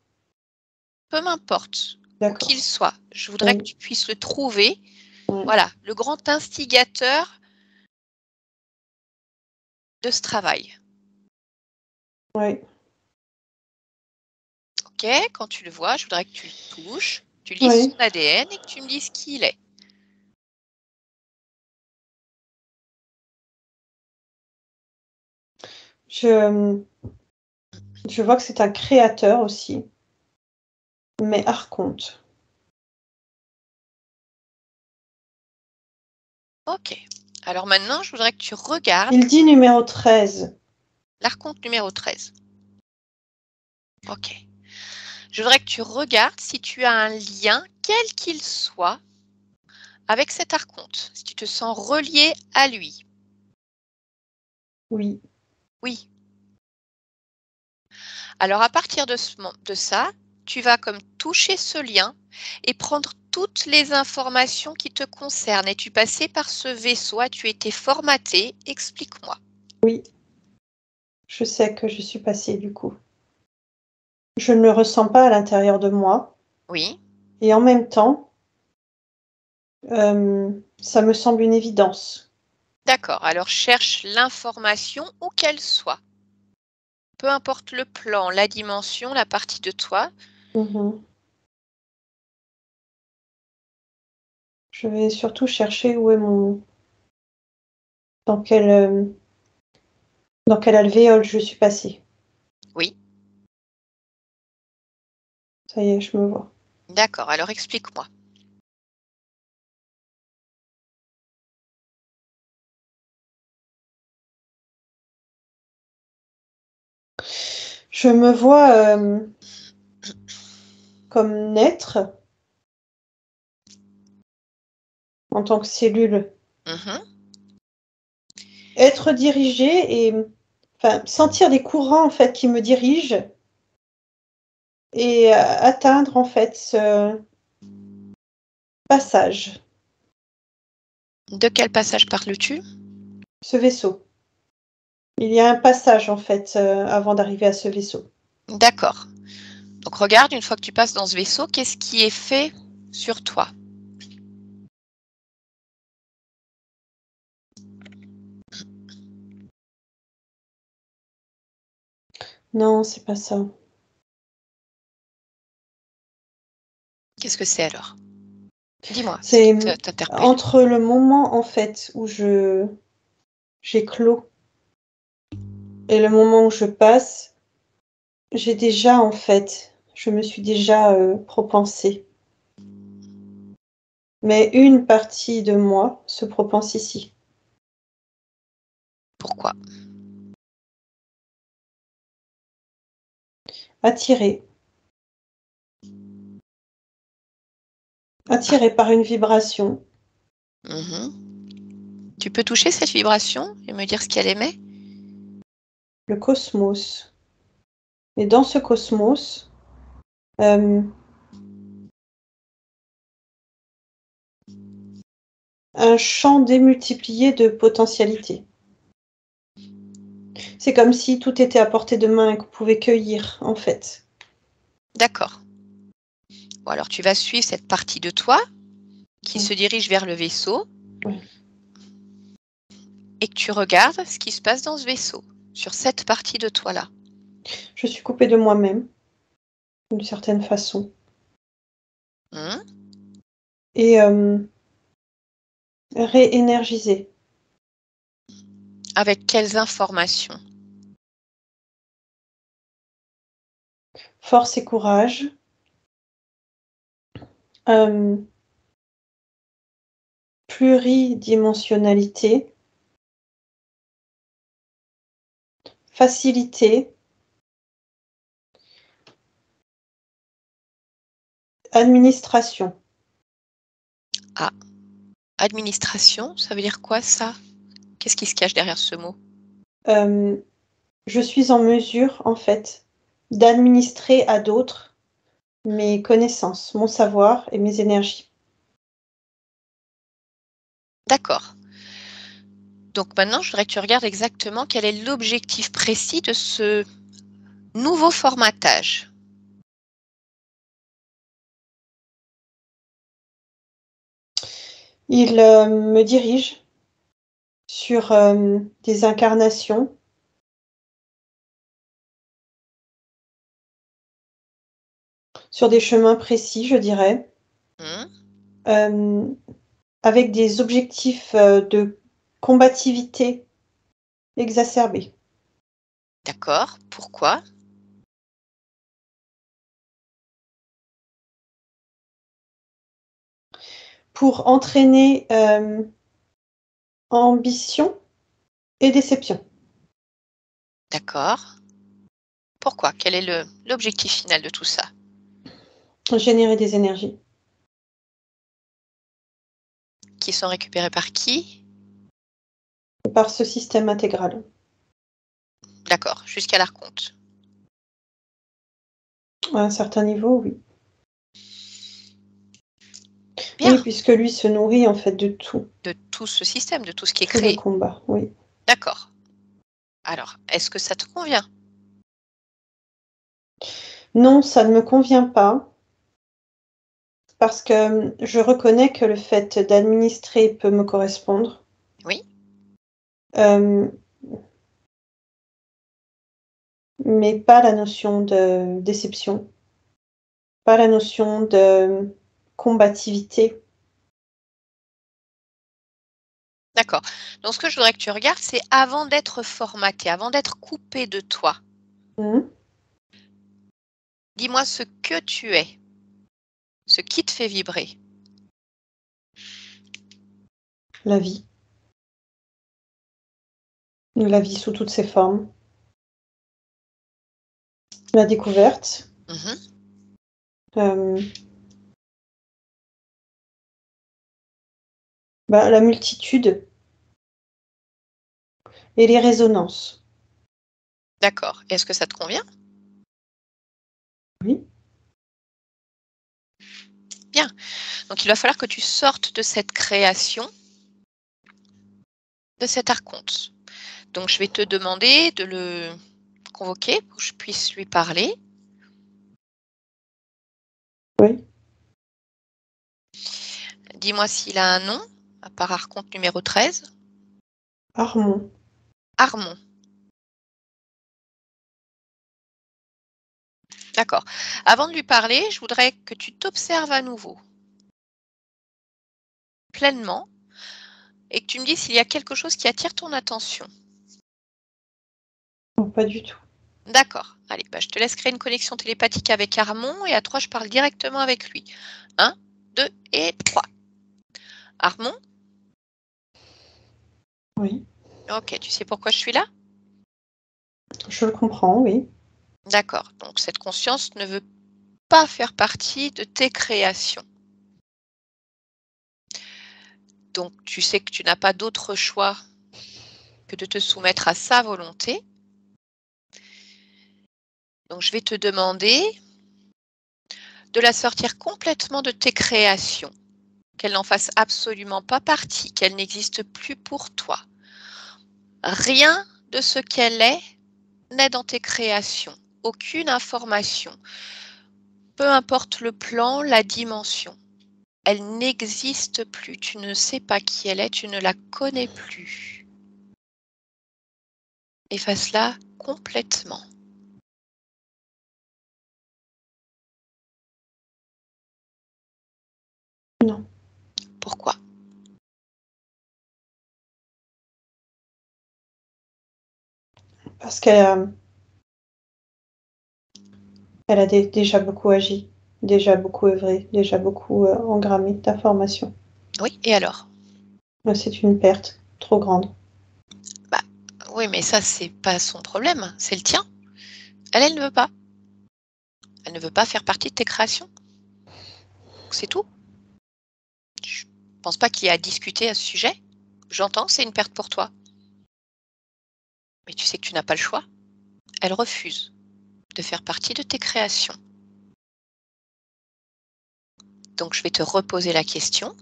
Peu m'importe où
D'accord.
qu'il soit. Je voudrais
Oui.
que tu puisses le trouver.
Oui.
Voilà, le grand instigateur de ce travail.
Oui.
Ok, quand tu le vois, je voudrais que tu le touches, tu lises
Oui.
son ADN et que tu me dises qui il est.
Je vois que c'est un créateur aussi, mais archonte.
Ok. Alors maintenant, je voudrais que tu regardes.
Il dit numéro 13.
L'archonte numéro 13. Ok. Je voudrais que tu regardes si tu as un lien, quel qu'il soit, avec cet archonte. Si tu te sens relié à lui.
Oui.
Oui. Alors à partir de ça, tu vas comme toucher ce lien et prendre toutes les informations qui te concernent. Es-tu passé par ce vaisseau? As-tu été formaté? Explique-moi.
Oui. Je sais que je suis passée du coup. Je ne le ressens pas à l'intérieur de moi.
Oui.
Et en même temps, ça me semble une évidence.
D'accord. Alors cherche l'information où qu'elle soit. Peu importe le plan, la dimension, la partie de toi.
Je vais surtout chercher où est mon... dans quelle alvéole je suis passée.
Oui.
Ça y est, je me vois.
D'accord. Alors explique-moi.
Je me vois comme naître en tant que cellule. Être dirigée et sentir des courants en fait qui me dirigent et atteindre en fait ce passage.
De quel passage parles-tu?
Ce vaisseau. Il y a un passage en fait avant d'arriver à ce vaisseau.
D'accord. Donc regarde, une fois que tu passes dans ce vaisseau, qu'est-ce qui est fait sur toi?
Non, c'est pas ça.
Qu'est-ce que c'est alors? Dis-moi, ce
C'est
qui t'interpelle.
entre le moment en fait où j'éclose et le moment où je passe, j'ai déjà en fait, je me suis déjà propensée. Mais une partie de moi se propense ici.
Pourquoi?
Attirée. Attirée par une vibration.
Tu peux toucher cette vibration et me dire ce qu'elle émet?
Le cosmos. Et dans ce cosmos, un champ démultiplié de potentialités. C'est comme si tout était à portée de main et qu'on pouvait cueillir, en fait.
D'accord. Bon, alors tu vas suivre cette partie de toi qui se dirige vers le vaisseau et que tu regardes ce qui se passe dans ce vaisseau, sur cette partie de toi-là.
Je suis coupée de moi-même, d'une certaine façon. Et réénergisée.
Avec quelles informations?
Force et courage. Pluridimensionnalité. Facilité. Administration.
Ah, administration, ça veut dire quoi ça? Qu'est-ce qui se cache derrière ce mot?
Je suis en mesure, en fait, d'administrer à d'autres mes connaissances, mon savoir et mes énergies.
D'accord. Donc maintenant, je voudrais que tu regardes exactement quel est l'objectif précis de ce nouveau formatage.
Il me dirige sur des incarnations. Sur des chemins précis, je dirais. Avec des objectifs de combativité exacerbés.
D'accord. Pourquoi?
Pour entraîner ambition et déception.
D'accord. Pourquoi? Quel est l'objectif final de tout ça?
Générer des énergies.
Qui sont récupérées par qui?
Par ce système intégral.
D'accord, jusqu'à l'archonte.
À un certain niveau, oui.
Bien.
Oui, puisque lui se nourrit en fait de tout.
De tout ce système, de tout ce qui est
tout
créé.
Le combat, oui.
D'accord. Alors, est-ce que ça te convient?
Non, ça ne me convient pas. Parce que je reconnais que le fait d'administrer peut me correspondre.
Oui.
Mais pas la notion de déception, pas la notion de combativité.
D'accord. Donc, ce que je voudrais que tu regardes, c'est avant d'être formaté, avant d'être coupé de toi. Dis-moi ce que tu es, ce qui te fait vibrer.
La vie. La vie sous toutes ses formes. La découverte. La multitude. Et les résonances.
D'accord. Est-ce que ça te convient?
Oui.
Bien. Donc, il va falloir que tu sortes de cette création, de cet archonte. Donc, je vais te demander de le convoquer pour que je puisse lui parler.
Oui.
Dis-moi s'il a un nom, à part archonte numéro 13.
Armon.
Armon. D'accord. Avant de lui parler, je voudrais que tu t'observes à nouveau. Pleinement. Et que tu me dises s'il y a quelque chose qui attire ton attention.
Non, pas du tout.
D'accord. Allez, je te laisse créer une connexion télépathique avec Armon et à 3, je parle directement avec lui. 1, 2 et 3. Armon?
Oui.
Ok, tu sais pourquoi je suis là?
Je le comprends, oui.
D'accord. Donc, cette conscience ne veut pas faire partie de tes créations. Donc, tu sais que tu n'as pas d'autre choix que de te soumettre à sa volonté. Donc, je vais te demander de la sortir complètement de tes créations, qu'elle n'en fasse absolument pas partie, qu'elle n'existe plus pour toi. Rien de ce qu'elle est n'est dans tes créations, aucune information, peu importe le plan, la dimension. Elle n'existe plus, tu ne sais pas qui elle est, tu ne la connais plus. Efface-la complètement.
Non.
Pourquoi?
Parce qu'elle a déjà beaucoup agi, déjà beaucoup œuvré, déjà beaucoup engrammé d'informations.
Oui, et alors?
C'est une perte trop grande.
Oui, mais ça, c'est pas son problème, c'est le tien. Elle ne veut pas. Elle ne veut pas faire partie de tes créations. C'est tout. Je ne pense pas qu'il y ait à discuter à ce sujet. J'entends, c'est une perte pour toi. Mais tu sais que tu n'as pas le choix. Elle refuse de faire partie de tes créations. Donc, je vais te reposer la question.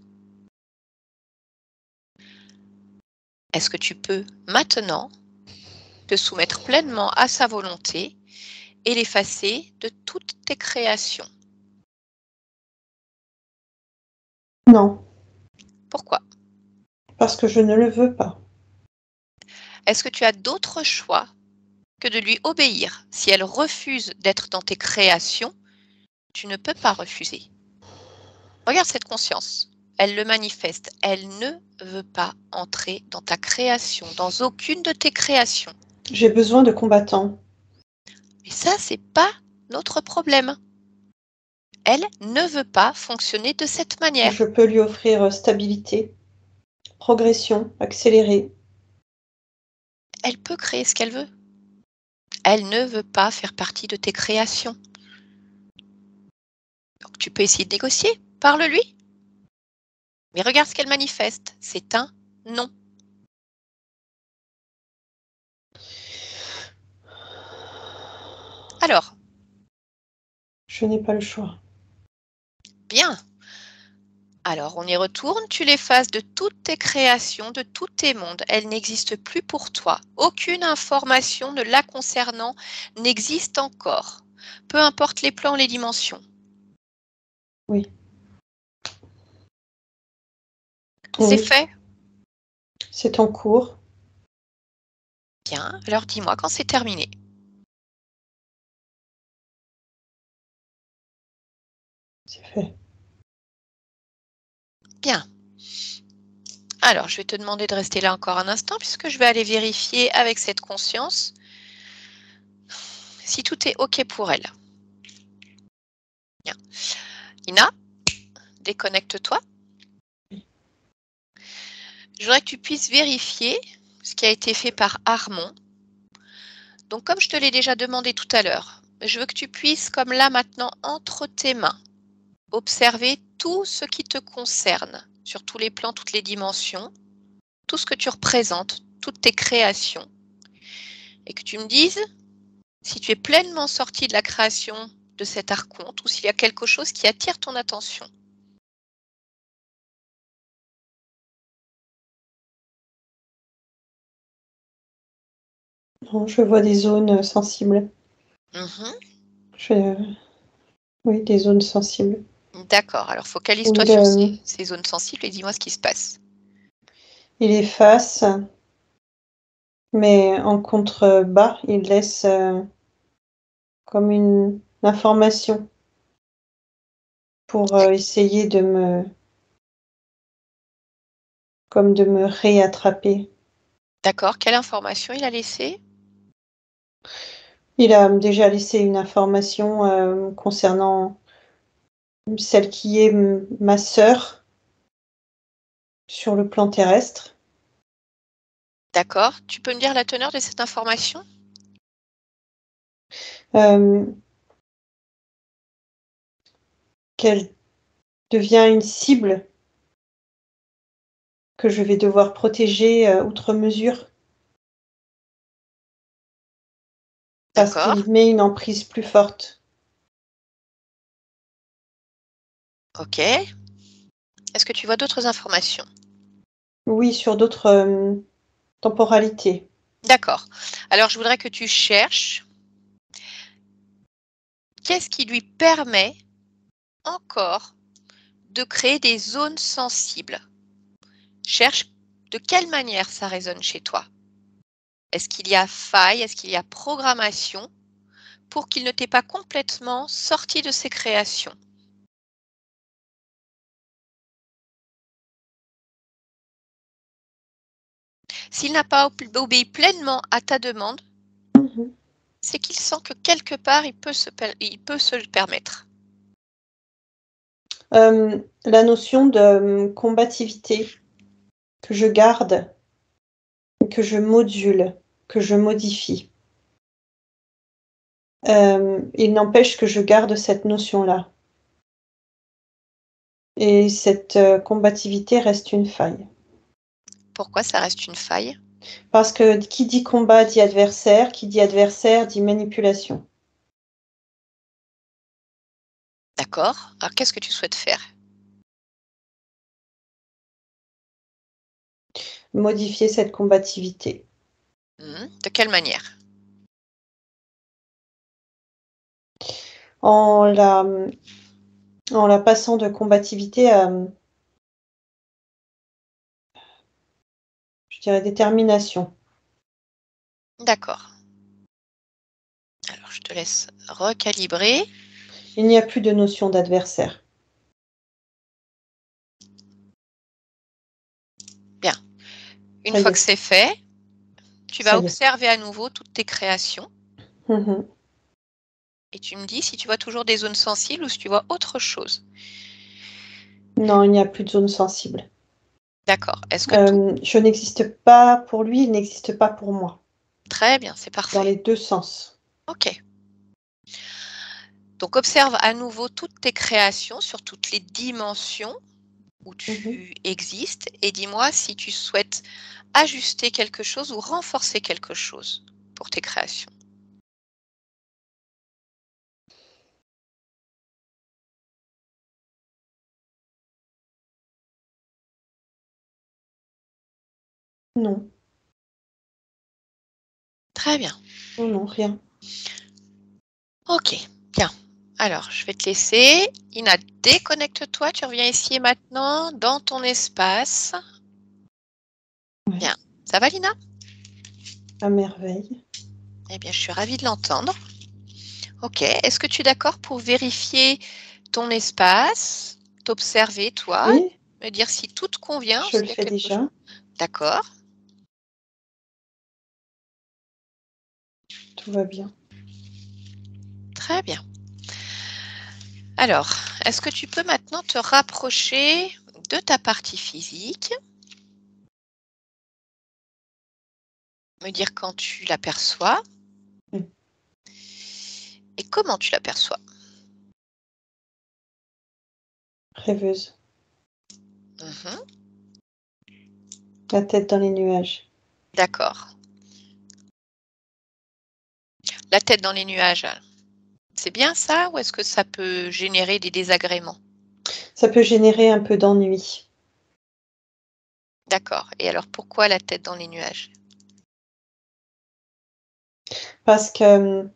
est-ce que tu peux maintenant te soumettre pleinement à sa volonté et l'effacer de toutes tes créations?
Non.
Pourquoi?
Parce que je ne le veux pas.
Est-ce que tu as d'autres choix que de lui obéir? Si elle refuse d'être dans tes créations, tu ne peux pas refuser. Regarde cette conscience. Elle le manifeste. Elle ne veut pas entrer dans ta création, dans aucune de tes créations.
J'ai besoin de combattants.
Mais ça, c'est pas notre problème. Elle ne veut pas fonctionner de cette manière.
Je peux lui offrir stabilité, progression, accélérée.
Elle peut créer ce qu'elle veut. Elle ne veut pas faire partie de tes créations. Donc tu peux essayer de négocier, parle-lui. Mais regarde ce qu'elle manifeste, c'est un non. Alors?
Je n'ai pas le choix.
Bien. Alors, on y retourne, tu l'effaces de toutes tes créations, de tous tes mondes. Elle n'existe plus pour toi. Aucune information ne la concernant n'existe encore. Peu importe les plans, les dimensions.
Oui.
C'est
Oui.
fait?
C'est en cours.
Bien, alors dis-moi quand c'est terminé.
C'est fait.
Bien. Alors, je vais te demander de rester là encore un instant puisque je vais aller vérifier avec cette conscience si tout est OK pour elle. Bien. Ina, déconnecte-toi. Je voudrais que tu puisses vérifier ce qui a été fait par Armand. Donc, comme je te l'ai déjà demandé tout à l'heure, je veux que tu puisses, comme là maintenant, entre tes mains, observer tout ce qui te concerne, sur tous les plans, toutes les dimensions, tout ce que tu représentes, toutes tes créations, et que tu me dises si tu es pleinement sorti de la création de cet archonte ou s'il y a quelque chose qui attire ton attention.
Non, je vois des zones sensibles. Oui, des zones sensibles.
D'accord, alors focalise-toi sur ces zones sensibles et dis-moi ce qui se passe.
Il efface, mais en contrebas, il laisse comme une information pour essayer de me réattraper.
D'accord, quelle information il a laissé?
Il a déjà laissé une information concernant celle qui est ma sœur sur le plan terrestre.
D'accord, tu peux me dire la teneur de cette information?
Qu'elle devient une cible que je vais devoir protéger outre mesure. Parce qu'il met une emprise plus forte.
Ok. Est-ce que tu vois d'autres informations?
Oui, sur d'autres temporalités.
D'accord. Alors, je voudrais que tu cherches qu'est-ce qui lui permet encore de créer des zones sensibles. Cherche de quelle manière ça résonne chez toi. Est-ce qu'il y a faille, est-ce qu'il y a programmation pour qu'il ne t'ait pas complètement sorti de ses créations? S'il n'a pas obéi pleinement à ta demande, c'est qu'il sent que quelque part, il peut se le permettre.
La notion de combativité que je garde, que je module, que je modifie. Il n'empêche que je garde cette notion-là. Et cette combativité reste une faille.
Pourquoi ça reste une faille?
Parce que qui dit combat dit adversaire, qui dit adversaire dit manipulation.
D'accord. Alors, qu'est-ce que tu souhaites faire?
modifier cette combativité.
De quelle manière?
En la passant de combativité à, je dirais, détermination.
D'accord. Alors, je te laisse recalibrer.
Il n'y a plus de notion d'adversaire.
Bien. Une fois que c'est fait, tu vas
Ça y est.
observer à nouveau toutes tes créations.
Mhm.
Et tu me dis si tu vois toujours des zones sensibles ou si tu vois autre chose.
Non, il n'y a plus de zone sensible.
D'accord. Est-ce que
je n'existe pas pour lui, il n'existe pas pour moi.
Très bien, c'est parfait.
Dans les deux sens.
Ok. Donc, observe à nouveau toutes tes créations sur toutes les dimensions où tu existes et dis-moi si tu souhaites ajuster quelque chose ou renforcer quelque chose pour tes créations.
Non.
Très bien.
Non, non, rien.
Ok, bien. Alors, je vais te laisser. Ina, déconnecte-toi. Tu reviens ici et maintenant dans ton espace.
Ouais.
Bien. Ça va, Lina?
À merveille.
Eh bien, je suis ravie de l'entendre. Ok. Est-ce que tu es d'accord pour vérifier ton espace, t'observer, toi,
Oui,
me dire si tout te convient,
je le
s'il y a
fais
quelque chose?
déjà.
D'accord.
Tout va bien.
Très bien. Alors, est-ce que tu peux maintenant te rapprocher de ta partie physique? Me dire quand tu l'aperçois et comment tu l'aperçois.
Rêveuse.
Mhm.
La tête dans les nuages.
D'accord. La tête dans les nuages, c'est bien ça ou est-ce que ça peut générer des désagréments?
Ça peut générer un peu d'ennui.
D'accord. Et alors pourquoi la tête dans les nuages?
Parce que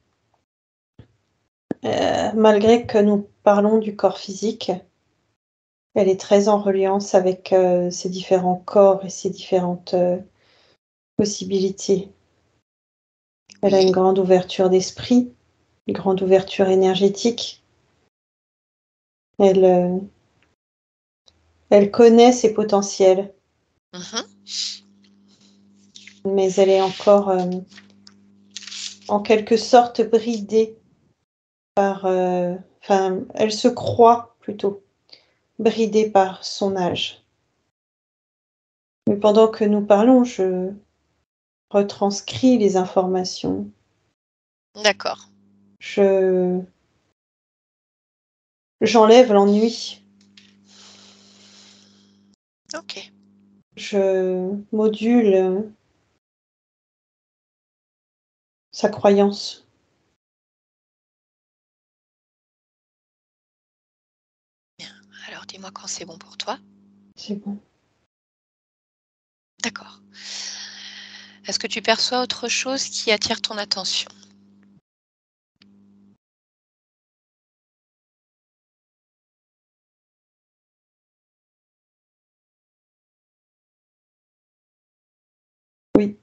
malgré que nous parlons du corps physique, elle est très en reliance avec ses différents corps et ses différentes possibilités. Elle a
Oui.
une grande ouverture d'esprit, une grande ouverture énergétique. Elle connaît ses potentiels,
Mhm.
mais elle est encore en quelque sorte bridée par... Enfin, elle se croit plutôt bridée par son âge. Mais pendant que nous parlons, je retranscris les informations.
D'accord.
J'enlève l'ennui.
Ok.
Je module sa croyance.
Bien. Alors dis-moi quand c'est bon pour toi.
C'est bon.
D'accord. Est-ce que tu perçois autre chose qui attire ton attention?
Oui.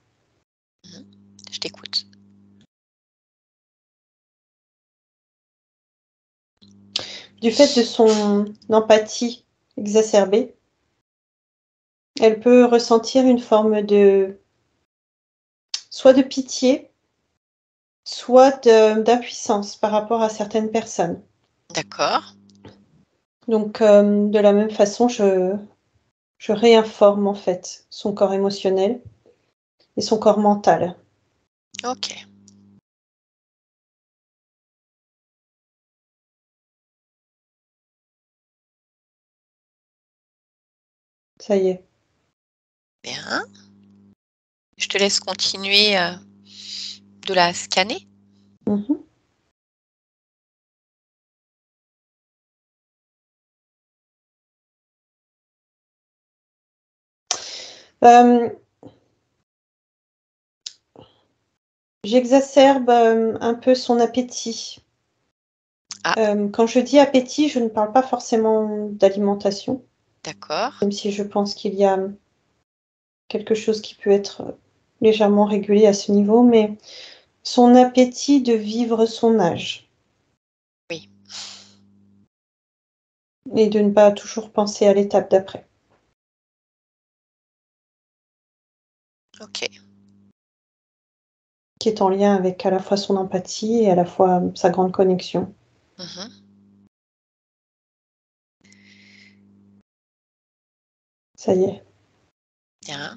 Mhm. Je t'écoute.
Du fait de son empathie exacerbée, elle peut ressentir une forme de soit de pitié, soit d'impuissance par rapport à certaines personnes.
D'accord.
Donc, de la même façon, je réinforme en fait son corps émotionnel et son corps mental.
Ok.
Ça y est.
Bien. Je te laisse continuer de la scanner.
Mhm. j'exacerbe un peu son appétit. Quand je dis appétit, je ne parle pas forcément d'alimentation.
D'accord.
Même si je pense qu'il y a quelque chose qui peut être légèrement régulé à ce niveau, mais son appétit de vivre son âge.
Oui.
Et de ne pas toujours penser à l'étape d'après.
Ok.
Qui est en lien avec à la fois son empathie et à la fois sa grande connexion. Ça y est.
Bien.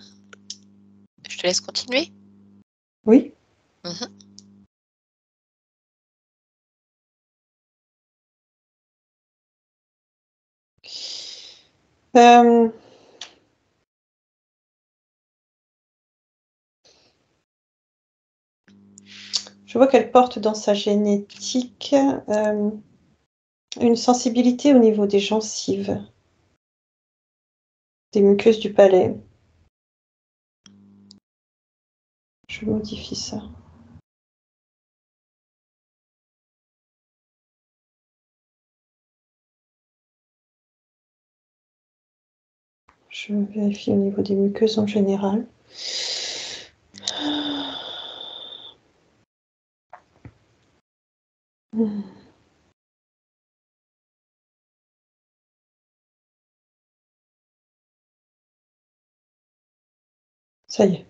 Je te laisse continuer.
Oui. Je vois qu'elle porte dans sa génétique une sensibilité au niveau des gencives, des muqueuses du palais. Je modifie ça. Je vérifie au niveau des muqueuses en général. Ça y est.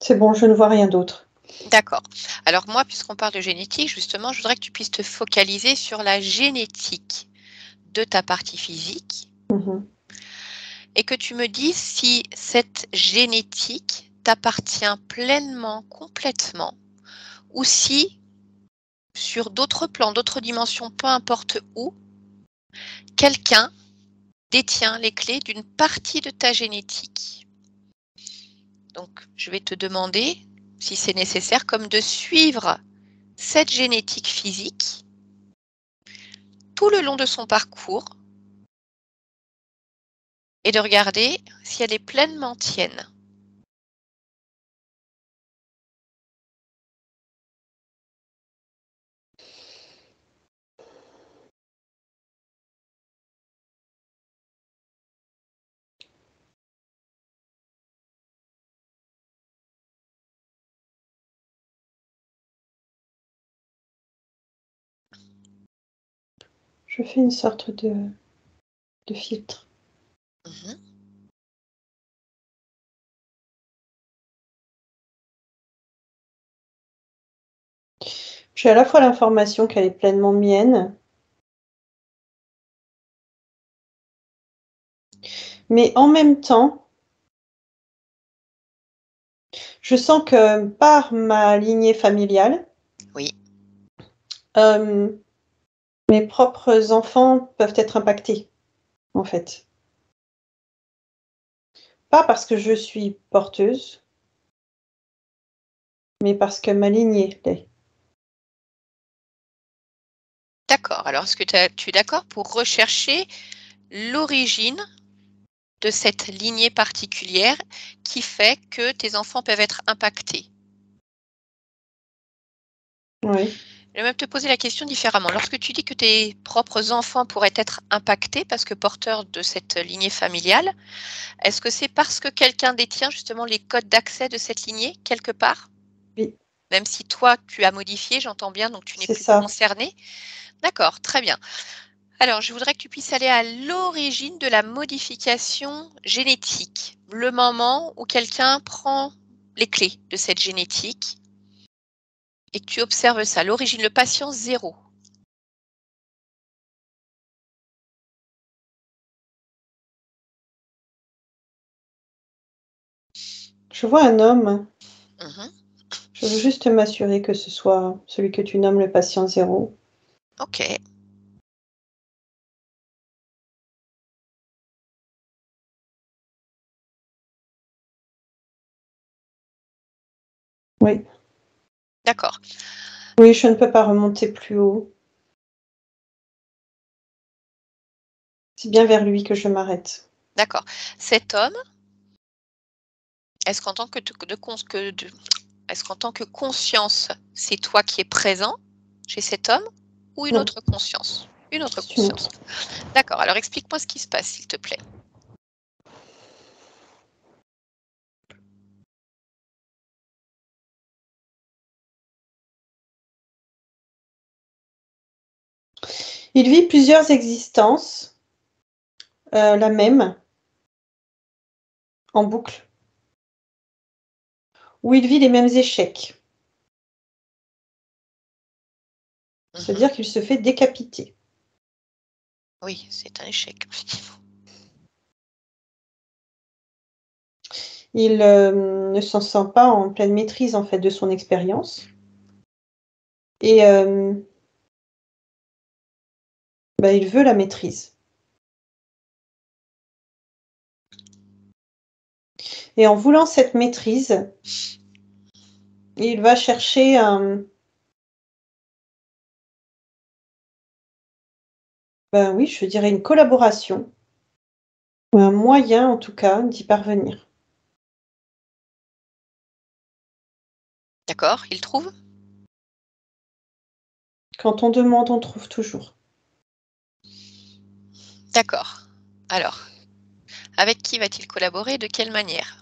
C'est bon, je ne vois rien d'autre.
D'accord. Alors moi, puisqu'on parle de génétique, justement, je voudrais que tu puisses te focaliser sur la génétique de ta partie physique et que tu me dises si cette génétique t'appartient pleinement, complètement, ou si, sur d'autres plans, d'autres dimensions, peu importe où, quelqu'un détient les clés d'une partie de ta génétique. Donc, je vais te demander, si c'est nécessaire, comme de suivre cette génétique physique tout le long de son parcours et de regarder si elle est pleinement tienne.
Je fais une sorte de filtre. J'ai à la fois l'information qu'elle est pleinement mienne, mais en même temps, je sens que par ma lignée familiale,
Oui.
Mes propres enfants peuvent être impactés, en fait. Pas parce que je suis porteuse, mais parce que ma lignée l'est.
D'accord. Alors, est-ce que tu es d'accord pour rechercher l'origine de cette lignée particulière qui fait que tes enfants peuvent être impactés?
Oui.
Je vais même te poser la question différemment. Lorsque tu dis que tes propres enfants pourraient être impactés parce que porteurs de cette lignée familiale, est-ce que c'est parce que quelqu'un détient justement les codes d'accès de cette lignée quelque part?
Oui.
Même si toi, tu as modifié, j'entends bien, donc tu n'es
C'est
plus
ça.
concernée. D'accord, très bien. Alors, je voudrais que tu puisses aller à l'origine de la modification génétique, le moment où quelqu'un prend les clés de cette génétique et que tu observes ça, l'origine, le patient 0.
Je vois un homme.
Mmh.
Je veux juste m'assurer que ce soit celui que tu nommes le patient 0.
OK.
Oui.
D'accord.
Oui, je ne peux pas remonter plus haut. C'est bien vers lui que je m'arrête.
D'accord. Cet homme, est-ce qu'en tant que Est-ce qu'en tant que conscience, c'est toi qui es présent chez cet homme ou une autre conscience? Une autre conscience. D'accord, alors explique-moi ce qui se passe, s'il te plaît.
Il vit plusieurs existences, la même, en boucle, où il vit les mêmes échecs. C'est-à-dire qu'il se fait décapiter.
Oui, c'est un échec, effectivement.
Il ne s'en sent pas en pleine maîtrise, en fait, de son expérience. Et il veut la maîtrise. Et en voulant cette maîtrise, il va chercher je dirais une collaboration, ou un moyen, en tout cas, d'y parvenir.
D'accord, il trouve?
Quand on demande, on trouve toujours.
D'accord. Alors, avec qui va-t-il collaborer? De quelle manière?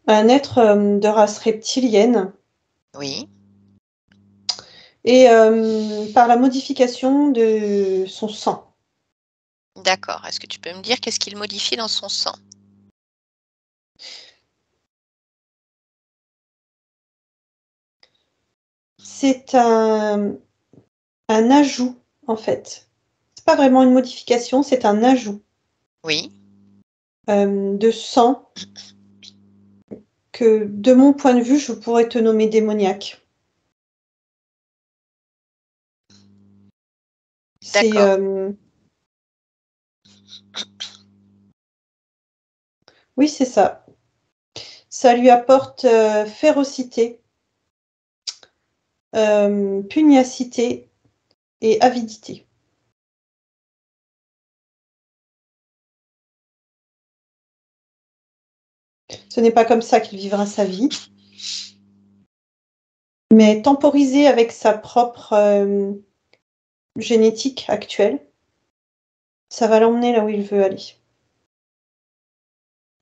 Un être de race reptilienne.
Oui.
Et par la modification de son sang.
D'accord. Est-ce que tu peux me dire qu'est-ce qu'il modifie dans son sang?
C'est un ajout, en fait. C'est pas vraiment une modification, c'est un ajout.
Oui.
De sang que, de mon point de vue, je pourrais te nommer démoniaque. C'est oui, c'est ça. Ça lui apporte férocité, pugnacité et avidité. Ce n'est pas comme ça qu'il vivra sa vie, mais temporiser avec sa propre génétique actuelle, ça va l'emmener là où il veut aller.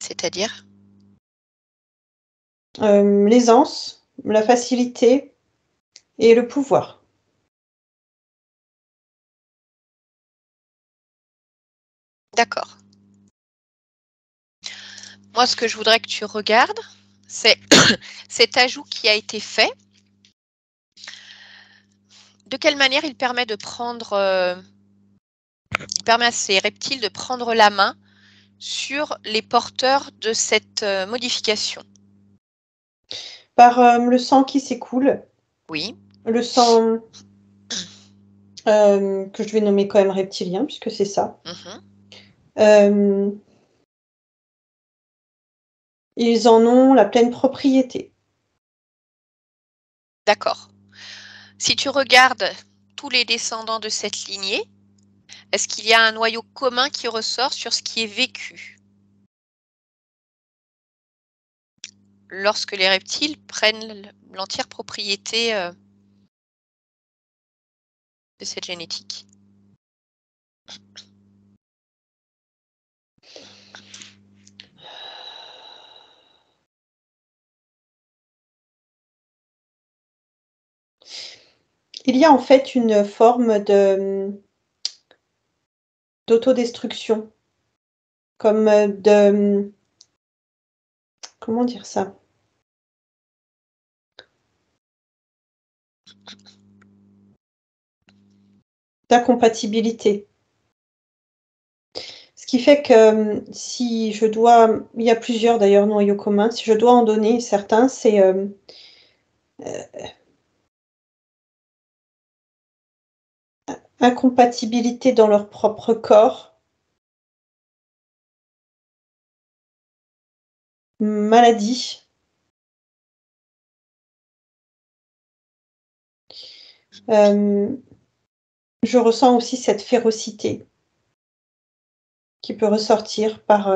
C'est-à-dire?
L'aisance, la facilité et le pouvoir.
D'accord. Moi, ce que je voudrais que tu regardes, c'est cet ajout qui a été fait. De quelle manière il permet de prendre, il permet à ces reptiles de prendre la main sur les porteurs de cette modification?
Par le sang qui s'écoule.
Oui.
Le sang que je vais nommer quand même reptilien, puisque c'est ça. Ils en ont la pleine propriété.
D'accord. Si tu regardes tous les descendants de cette lignée, est-ce qu'il y a un noyau commun qui ressort sur ce qui est vécu lorsque les reptiles prennent l'entière propriété de cette génétique?
Il y a en fait une forme d'autodestruction, comme comment dire ça? D'incompatibilité. Ce qui fait que si je dois, il y a plusieurs d'ailleurs noyaux communs, si je dois en donner certains, c'est incompatibilité dans leur propre corps, maladie, je ressens aussi cette férocité qui peut ressortir par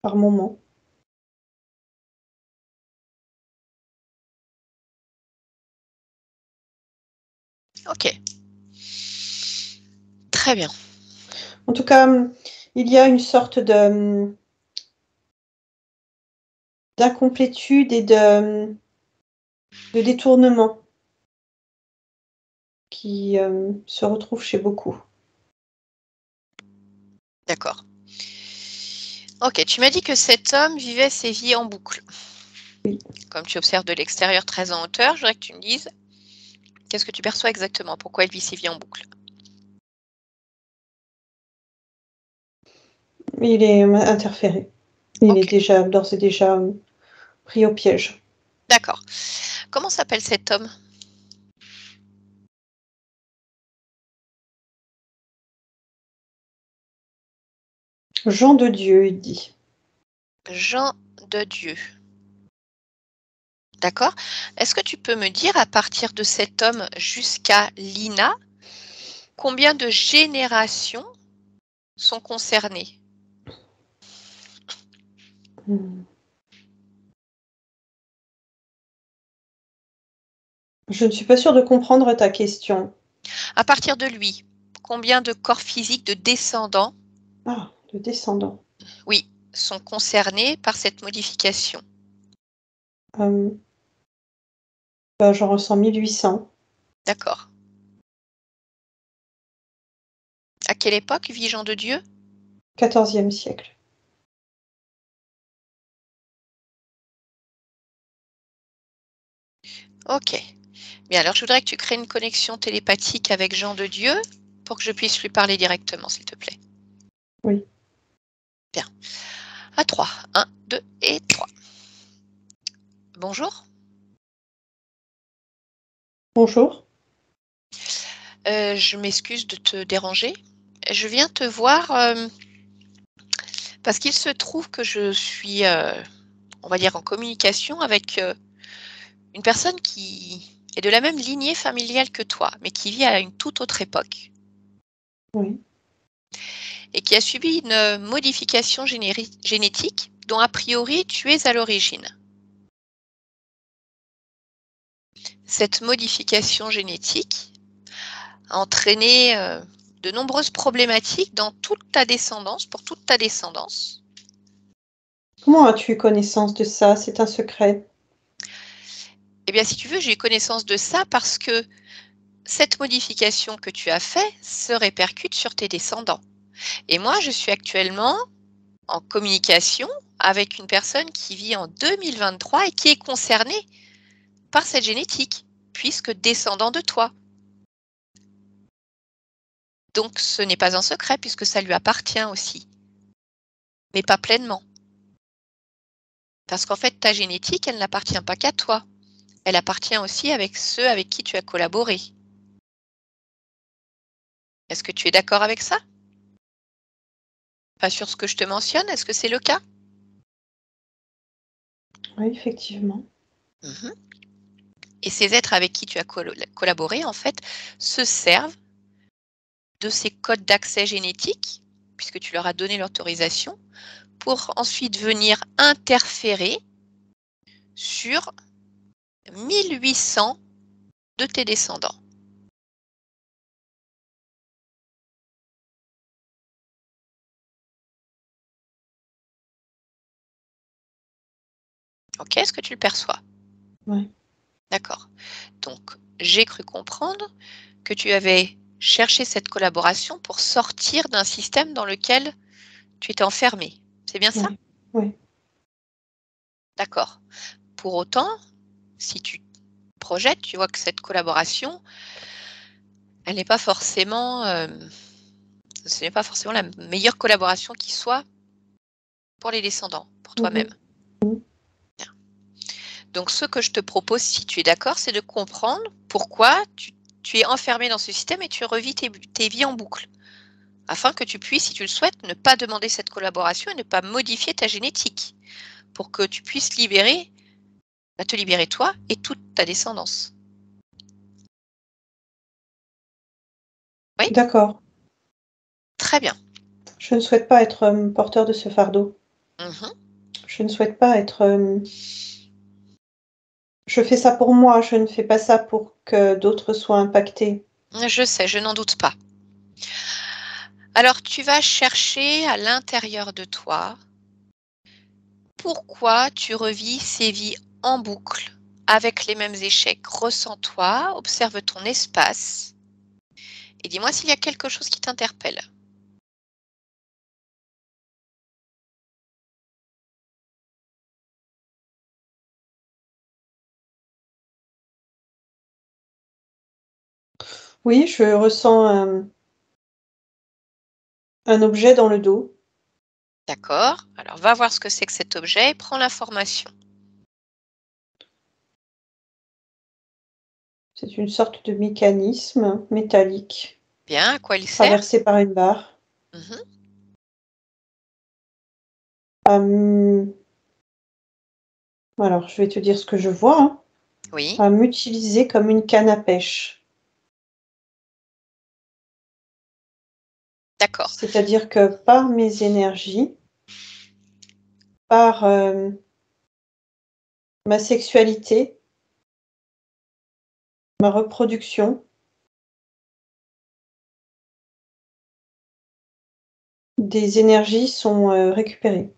par moment.
Ok. Très bien.
En tout cas, il y a une sorte d'incomplétude et de détournement qui se retrouve chez beaucoup.
D'accord. Ok, tu m'as dit que cet homme vivait ses vies en boucle.
Oui.
Comme tu observes de l'extérieur très en hauteur, je voudrais que tu me dises qu'est-ce que tu perçois exactement? Pourquoi il vit ses vies en boucle?
Il est interféré. Il est déjà d'ores et déjà pris au piège.
D'accord. Comment s'appelle cet homme?
Jean de Dieu, il dit.
Jean de Dieu. D'accord. Est-ce que tu peux me dire, à partir de cet homme jusqu'à Lina, combien de générations sont concernées?
Je ne suis pas sûre de comprendre ta question.
À partir de lui, combien de corps physiques de descendants,
de descendants.
oui, sont concernés par cette modification?
J'en ressens 1800.
D'accord. À quelle époque vit Jean de Dieu?
14e siècle.
Ok. Bien, alors je voudrais que tu crées une connexion télépathique avec Jean de Dieu pour que je puisse lui parler directement, s'il te plaît.
Oui.
Bien. À 3. 1, 2 et 3. Bonjour.
Bonjour.
Je m'excuse de te déranger. Je viens te voir parce qu'il se trouve que je suis, on va dire, en communication avec une personne qui est de la même lignée familiale que toi, mais qui vit à une toute autre époque.
Oui.
Et qui a subi une modification génétique dont a priori tu es à l'origine. Cette modification génétique a entraîné de nombreuses problématiques dans toute ta descendance, pour toute ta descendance.
Comment as-tu eu connaissance de ça? C'est un secret.
Eh bien, si tu veux, j'ai eu connaissance de ça parce que cette modification que tu as faite se répercute sur tes descendants. Et moi, je suis actuellement en communication avec une personne qui vit en 2023 et qui est concernée par cette génétique, puisque descendant de toi. Donc, ce n'est pas un secret puisque ça lui appartient aussi, mais pas pleinement. Parce qu'en fait, ta génétique, elle n'appartient pas qu'à toi. Elle appartient aussi avec ceux avec qui tu as collaboré. Est-ce que tu es d'accord avec ça? Pas sur ce que je te mentionne, est-ce que c'est le cas?
Oui, effectivement.
Et ces êtres avec qui tu as collaboré, en fait, se servent de ces codes d'accès génétique, puisque tu leur as donné l'autorisation, pour ensuite venir interférer sur 1800 de tes descendants. Ok, est-ce que tu le perçois?
Oui.
D'accord. Donc, j'ai cru comprendre que tu avais cherché cette collaboration pour sortir d'un système dans lequel tu étais enfermé. C'est bien ça?
Oui.
D'accord. Pour autant, si tu projettes, tu vois que cette collaboration, elle n'est pas forcément, ce n'est pas forcément la meilleure collaboration qui soit pour les descendants, pour toi-même. Bien. Donc, ce que je te propose, si tu es d'accord, c'est de comprendre pourquoi tu es enfermé dans ce système et tu revis tes vies en boucle, afin que tu puisses, si tu le souhaites, ne pas demander cette collaboration et ne pas modifier ta génétique, pour que tu puisses te libérer toi et toute ta descendance. Oui?
D'accord.
Très bien.
Je ne souhaite pas être porteur de ce fardeau. Je ne souhaite pas être... Je fais ça pour moi, je ne fais pas ça pour que d'autres soient impactés.
Je sais, je n'en doute pas. Alors, tu vas chercher à l'intérieur de toi pourquoi tu revis ces vies en boucle avec les mêmes échecs. Ressens-toi, observe ton espace et dis-moi s'il y a quelque chose qui t'interpelle.
Oui, je ressens un objet dans le dos.
D'accord. Alors, va voir ce que c'est que cet objet et prends l'information.
C'est une sorte de mécanisme métallique.
Bien, à quoi il sert?
Traversé par une barre. Alors, je vais te dire ce que je vois. Hein.
Oui.
À m'utiliser comme une canne à pêche.
D'accord.
C'est-à-dire que par mes énergies, par ma sexualité, ma reproduction, des énergies sont récupérées.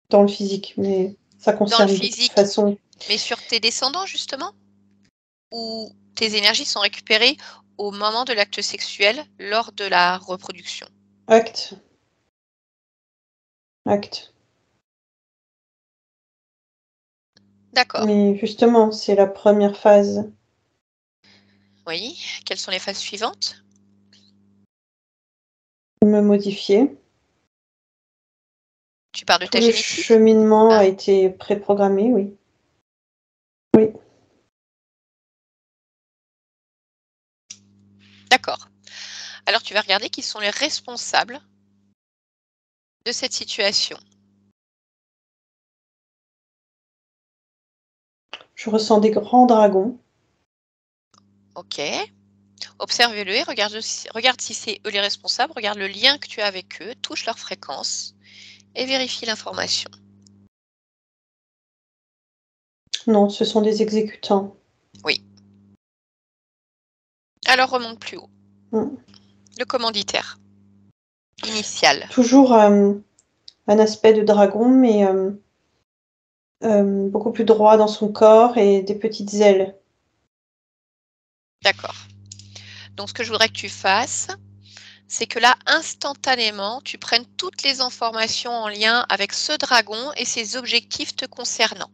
Dans le physique, mais ça concerne
Dans le
de toute
physique,
façon.
mais sur tes descendants, justement? Ou tes énergies sont récupérées au moment de l'acte sexuel, lors de la reproduction?
Acte. Acte.
D'accord.
Mais justement, c'est la première phase.
Oui. Quelles sont les phases suivantes?
Me modifier.
Tu parles de
Tout
ta
le
génétique?
cheminement
Ah.
a été préprogrammé, oui. Oui.
D'accord. Alors tu vas regarder qui sont les responsables de cette situation.
Je ressens des grands dragons.
Ok. Observe-le et regarde si c'est eux les responsables. Regarde le lien que tu as avec eux, touche leur fréquence et vérifie l'information.
Non, ce sont des exécutants.
Oui. Alors remonte plus haut.
Mm.
Le commanditaire initial.
Toujours un aspect de dragon, mais beaucoup plus droit dans son corps et des petites ailes.
D'accord. Donc ce que je voudrais que tu fasses, c'est que là, instantanément, tu prennes toutes les informations en lien avec ce dragon et ses objectifs te concernant.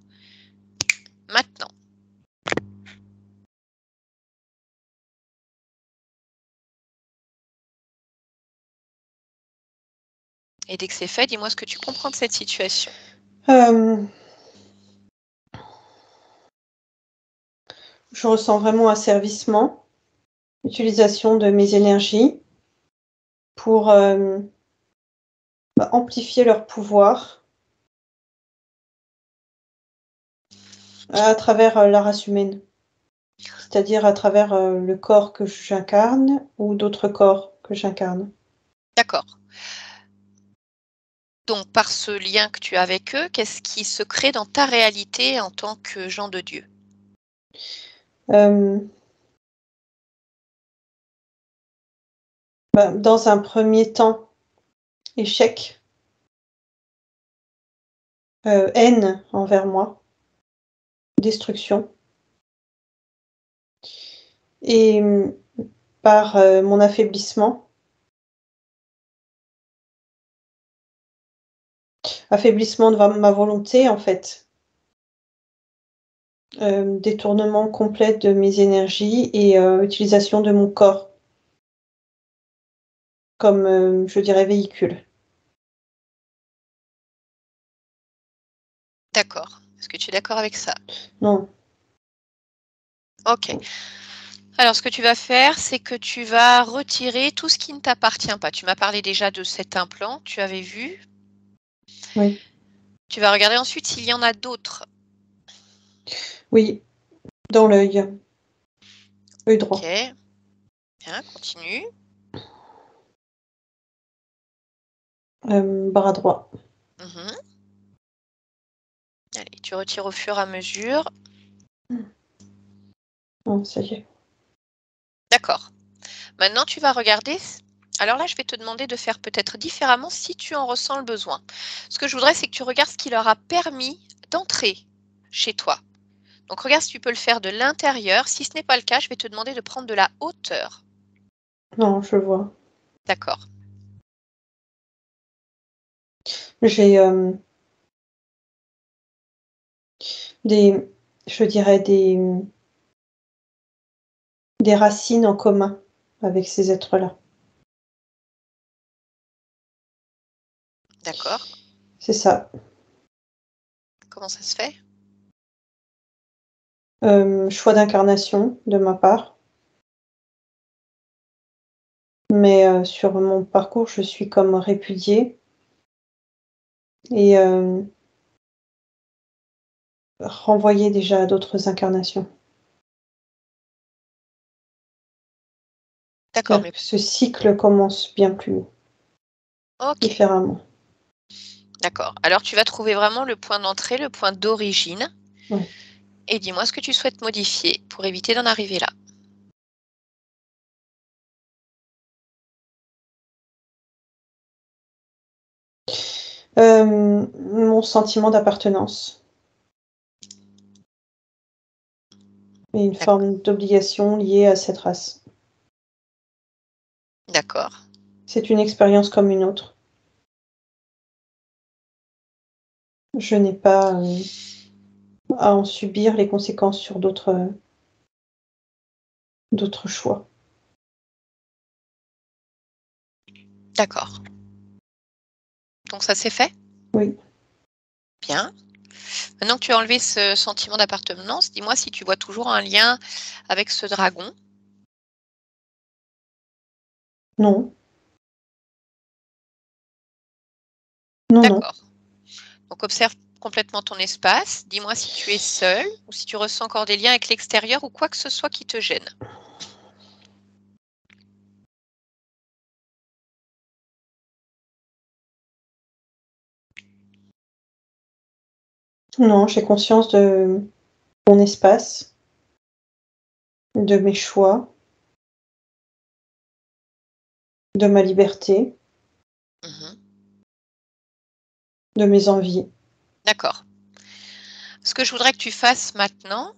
Maintenant. Et dès que c'est fait, dis-moi ce que tu comprends de cette situation.
Je ressens vraiment asservissement, utilisation de mes énergies pour amplifier leur pouvoir à travers la race humaine. C'est-à-dire à travers le corps que j'incarne ou d'autres corps que j'incarne.
D'accord. Donc, par ce lien que tu as avec eux, qu'est-ce qui se crée dans ta réalité en tant que gens de Dieu?
Dans un premier temps, échec, haine envers moi, destruction. Et par mon affaiblissement de ma volonté en fait, détournement complet de mes énergies et utilisation de mon corps comme, je dirais, véhicule.
D'accord. Est-ce que tu es d'accord avec ça?
Non.
Ok. Alors, ce que tu vas faire, c'est que tu vas retirer tout ce qui ne t'appartient pas. Tu m'as parlé déjà de cet implant, tu avais vu.
Oui.
Tu vas regarder ensuite s'il y en a d'autres.
Oui, dans l'œil. Œil droit.
Ok. Bien, continue.
Bras droit.
Allez, tu retires au fur et à mesure.
Oh, ça y est.
D'accord. Maintenant, tu vas regarder. Alors là, je vais te demander de faire peut-être différemment si tu en ressens le besoin. Ce que je voudrais, c'est que tu regardes ce qui leur a permis d'entrer chez toi. Donc, regarde si tu peux le faire de l'intérieur. Si ce n'est pas le cas, je vais te demander de prendre de la hauteur.
Non, je vois.
D'accord.
J'ai je dirais des racines en commun avec ces êtres-là.
D'accord.
C'est ça.
Comment ça se fait?
Choix d'incarnation de ma part. Mais sur mon parcours, je suis comme répudiée et renvoyée déjà à d'autres incarnations.
D'accord, mais
Ce cycle commence bien plus différemment.
D'accord. Alors, tu vas trouver vraiment le point d'entrée, le point d'origine.
Ouais.
Et dis-moi ce que tu souhaites modifier pour éviter d'en arriver là.
Mon sentiment d'appartenance. Et une forme d'obligation liée à cette race.
D'accord.
C'est une expérience comme une autre. Je n'ai pas à en subir les conséquences sur d'autres choix.
D'accord. Donc ça c'est fait?
Oui.
Bien. Maintenant que tu as enlevé ce sentiment d'appartenance, dis-moi si tu vois toujours un lien avec ce dragon.
Non. Non, non.
D'accord. Donc observe complètement ton espace. Dis-moi si tu es seul ou si tu ressens encore des liens avec l'extérieur ou quoi que ce soit qui te gêne.
Non, j'ai conscience de mon espace, de mes choix, de ma liberté, de mes envies.
D'accord. Ce que je voudrais que tu fasses maintenant,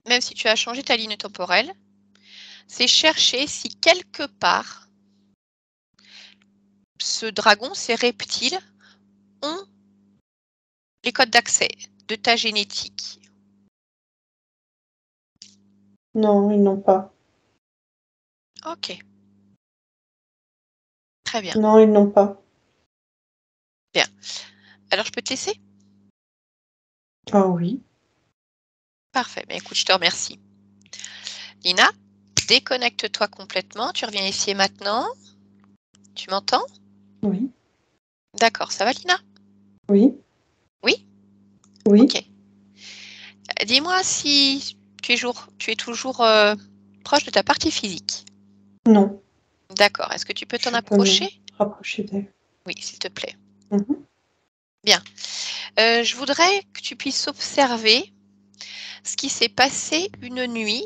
même si tu as changé ta ligne temporelle, c'est chercher si quelque part ce dragon, ces reptiles, ont les codes d'accès de ta génétique.
Non, ils n'ont pas.
Ok. Très bien.
Non, ils n'ont pas.
Bien. Alors, je peux te laisser?
Ah oui.
Parfait. Ben, écoute, je te remercie. Lina, déconnecte-toi complètement. Tu reviens ici et maintenant. Tu m'entends?
Oui.
D'accord. Ça va, Lina?
Oui.
Oui?
Oui.
Ok. Dis-moi si tu es toujours proche de ta partie physique.
Non.
D'accord. Est-ce que tu peux t'en
Je peux me
approcher?
rapprocher d'elle.
Oui, s'il te plaît.
Mhm.
Bien. Je voudrais que tu puisses observer ce qui s'est passé une nuit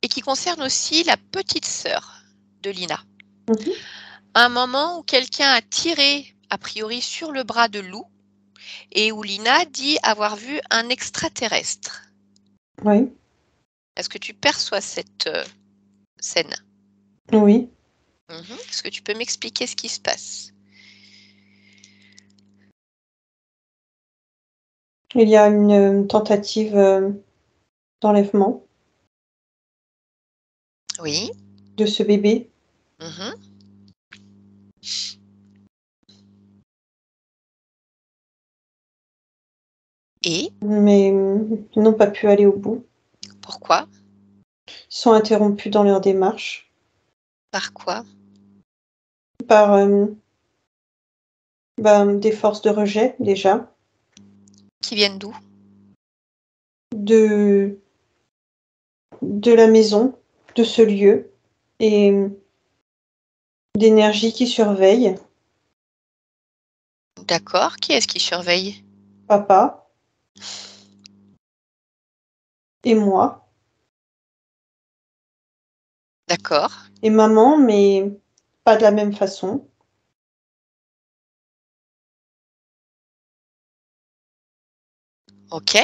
et qui concerne aussi la petite sœur de Lina.
Mhm.
Un moment où quelqu'un a tiré, a priori, sur le bras de Lou et où Lina dit avoir vu un extraterrestre.
Oui.
Est-ce que tu perçois cette scène?
Oui.
Est-ce que tu peux m'expliquer ce qui se passe?
Il y a une tentative d'enlèvement
Oui.
de ce bébé.
Et
Mais ils n'ont pas pu aller au bout.
pourquoi?
Ils sont interrompus dans leur démarche
Par quoi?
par des forces de rejet déjà,
Qui viennent d'où?
de la maison, de ce lieu et d'énergie qui surveille.
D'accord. Qui est-ce qui surveille?
Papa et moi.
D'accord.
Et maman, mais pas de la même façon.
Ok.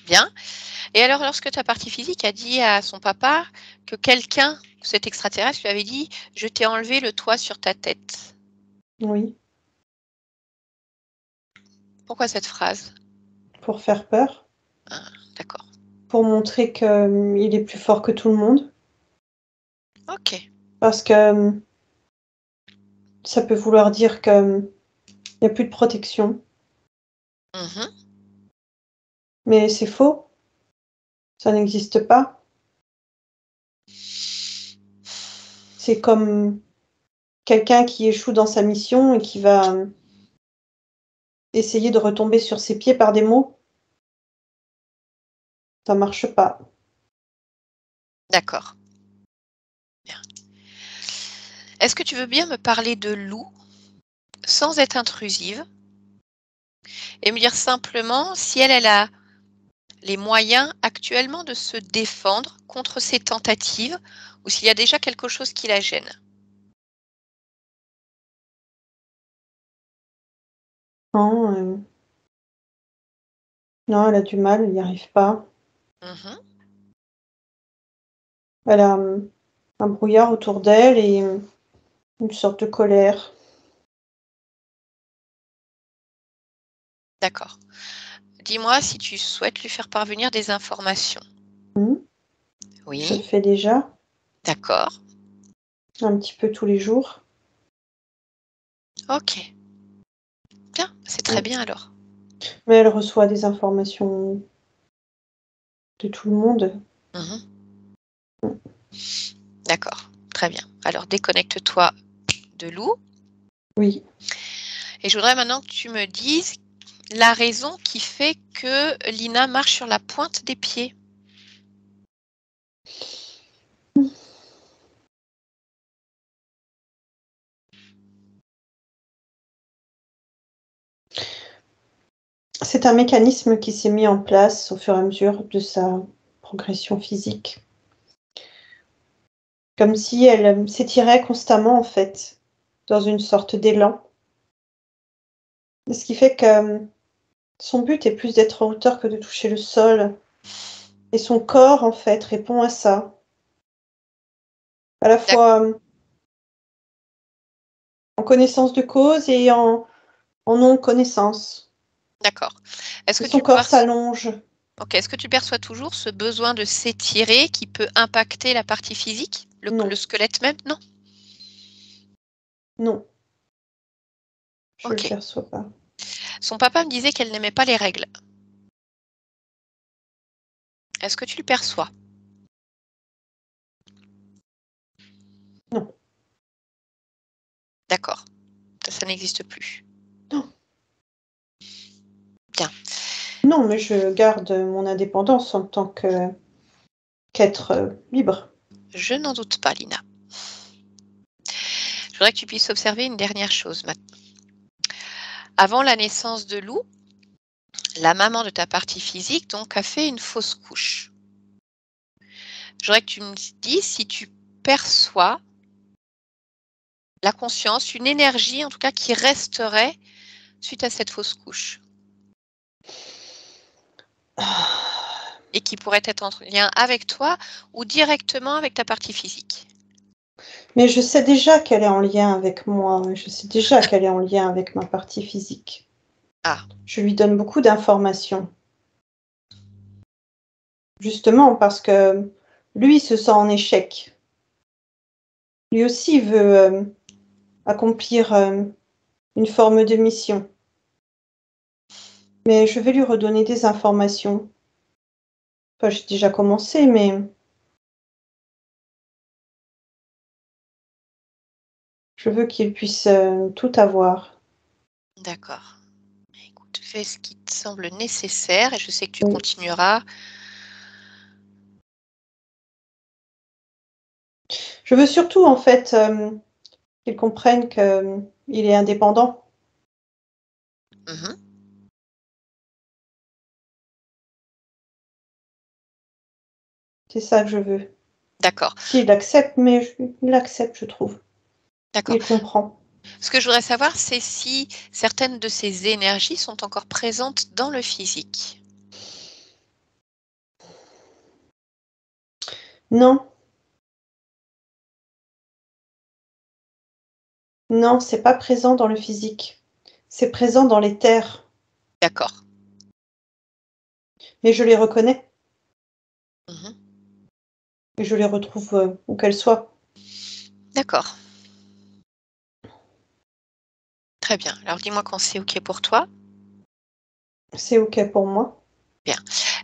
Bien. Et alors, lorsque ta partie physique a dit à son papa que quelqu'un, cet extraterrestre, lui avait dit « Je t'ai enlevé le toit sur ta tête ».
Oui.
Pourquoi cette phrase?
Pour faire peur.
Ah, d'accord.
Pour montrer qu'il est plus fort que tout le monde.
Ok.
Parce que ça peut vouloir dire qu'il n'y a plus de protection.
Mhm.
Mais c'est faux. Ça n'existe pas. C'est comme quelqu'un qui échoue dans sa mission et qui va essayer de retomber sur ses pieds par des mots. Ça marche pas.
D'accord. Bien. Est-ce que tu veux bien me parler de Lou sans être intrusive et me dire simplement si elle a les moyens actuellement de se défendre contre ces tentatives ou s'il y a déjà quelque chose qui la gêne?
Non, non, elle a du mal, elle n'y arrive pas.
Mhm.
Elle a un brouillard autour d'elle et une sorte de colère.
D'accord. Dis-moi si tu souhaites lui faire parvenir des informations.
Je le
Oui,
fais déjà,
d'accord.
un petit peu tous les jours.
Ok. Bien, c'est très bien alors.
Mais elle reçoit des informations de tout le monde.
Mhm. D'accord, très bien. Alors déconnecte-toi de Lou.
Oui.
Et je voudrais maintenant que tu me dises la raison qui fait que Lina marche sur la pointe des pieds.
C'est un mécanisme qui s'est mis en place au fur et à mesure de sa progression physique. Comme si elle s'étirait constamment, en fait, dans une sorte d'élan. Ce qui fait que son but est plus d'être en hauteur que de toucher le sol. Et son corps, en fait, répond à ça. À la fois en connaissance de cause et en non-connaissance.
D'accord. Est-ce
Et
que
son
tu
corps
perçois...
s'allonge.
Ok, est-ce que tu perçois toujours ce besoin de s'étirer qui peut impacter la partie physique, le
Non,
squelette même? Non?
non, je le
Ok.
perçois pas.
Son papa me disait qu'elle n'aimait pas les règles. Est-ce que tu le perçois?
Non,
D'accord. Ça n'existe plus.
non.
Bien.
Non, mais je garde mon indépendance en tant qu'être libre.
Je n'en doute pas, Lina. Je voudrais que tu puisses observer une dernière chose maintenant. Avant la naissance de Lou, la maman de ta partie physique donc a fait une fausse couche. Je voudrais que tu me dises si tu perçois la conscience, une énergie en tout cas qui resterait suite à cette fausse couche et qui pourrait être en lien avec toi ou directement avec ta partie physique.
Mais je sais déjà qu'elle est en lien avec moi. Je sais déjà qu'elle est en lien avec ma partie physique.
Ah,
Je lui donne beaucoup d'informations. Justement parce que lui se sent en échec. Lui aussi veut accomplir une forme de mission. Mais je vais lui redonner des informations. Enfin, j'ai déjà commencé, mais je veux qu'il puisse tout avoir.
d'accord. Écoute, fais ce qui te semble nécessaire et je sais que tu
Oui.
continueras.
Je veux surtout, en fait, qu'ils comprennent qu'il est indépendant.
Mmh.
C'est ça que je veux.
D'accord.
S'il accepte, mais il l'accepte, je trouve.
D'accord.
Il comprend.
Ce que je voudrais savoir, c'est si certaines de ces énergies sont encore présentes dans le physique.
Non. Non, c'est pas présent dans le physique. C'est présent dans les terres.
D'accord.
Mais je les reconnais.
Mmh.
Et je les retrouve où qu'elles soient.
D'accord. Très bien. Alors dis-moi quand c'est OK pour toi.
C'est OK pour moi.
Bien.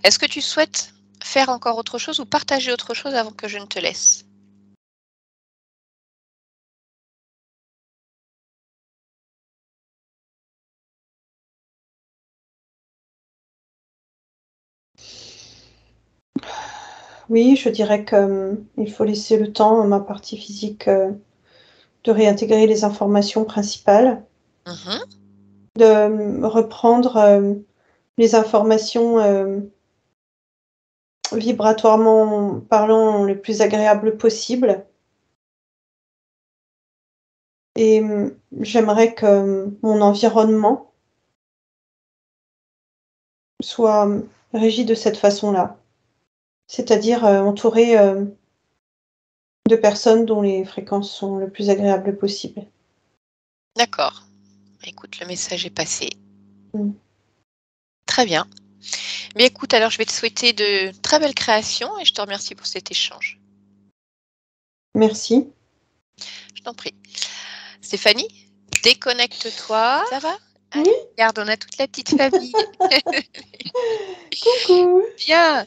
Est-ce que tu souhaites faire encore autre chose ou partager autre chose avant que je ne te laisse?
Oui, je dirais qu'il faut laisser le temps à ma partie physique de réintégrer les informations principales,
Mmh.
de reprendre les informations vibratoirement parlant les plus agréables possibles. Et j'aimerais que mon environnement soit régi de cette façon-là, c'est-à-dire entouré de personnes dont les fréquences sont le plus agréables possible.
D'accord. Écoute, le message est passé.
Mmh.
Très bien. Mais écoute, alors je vais te souhaiter de très belles créations et je te remercie pour cet échange.
Merci.
Je t'en prie. Stéphanie, déconnecte-toi. Ça va?
Oui.
Allez, regarde, on a toute la petite famille.
Coucou.
Bien.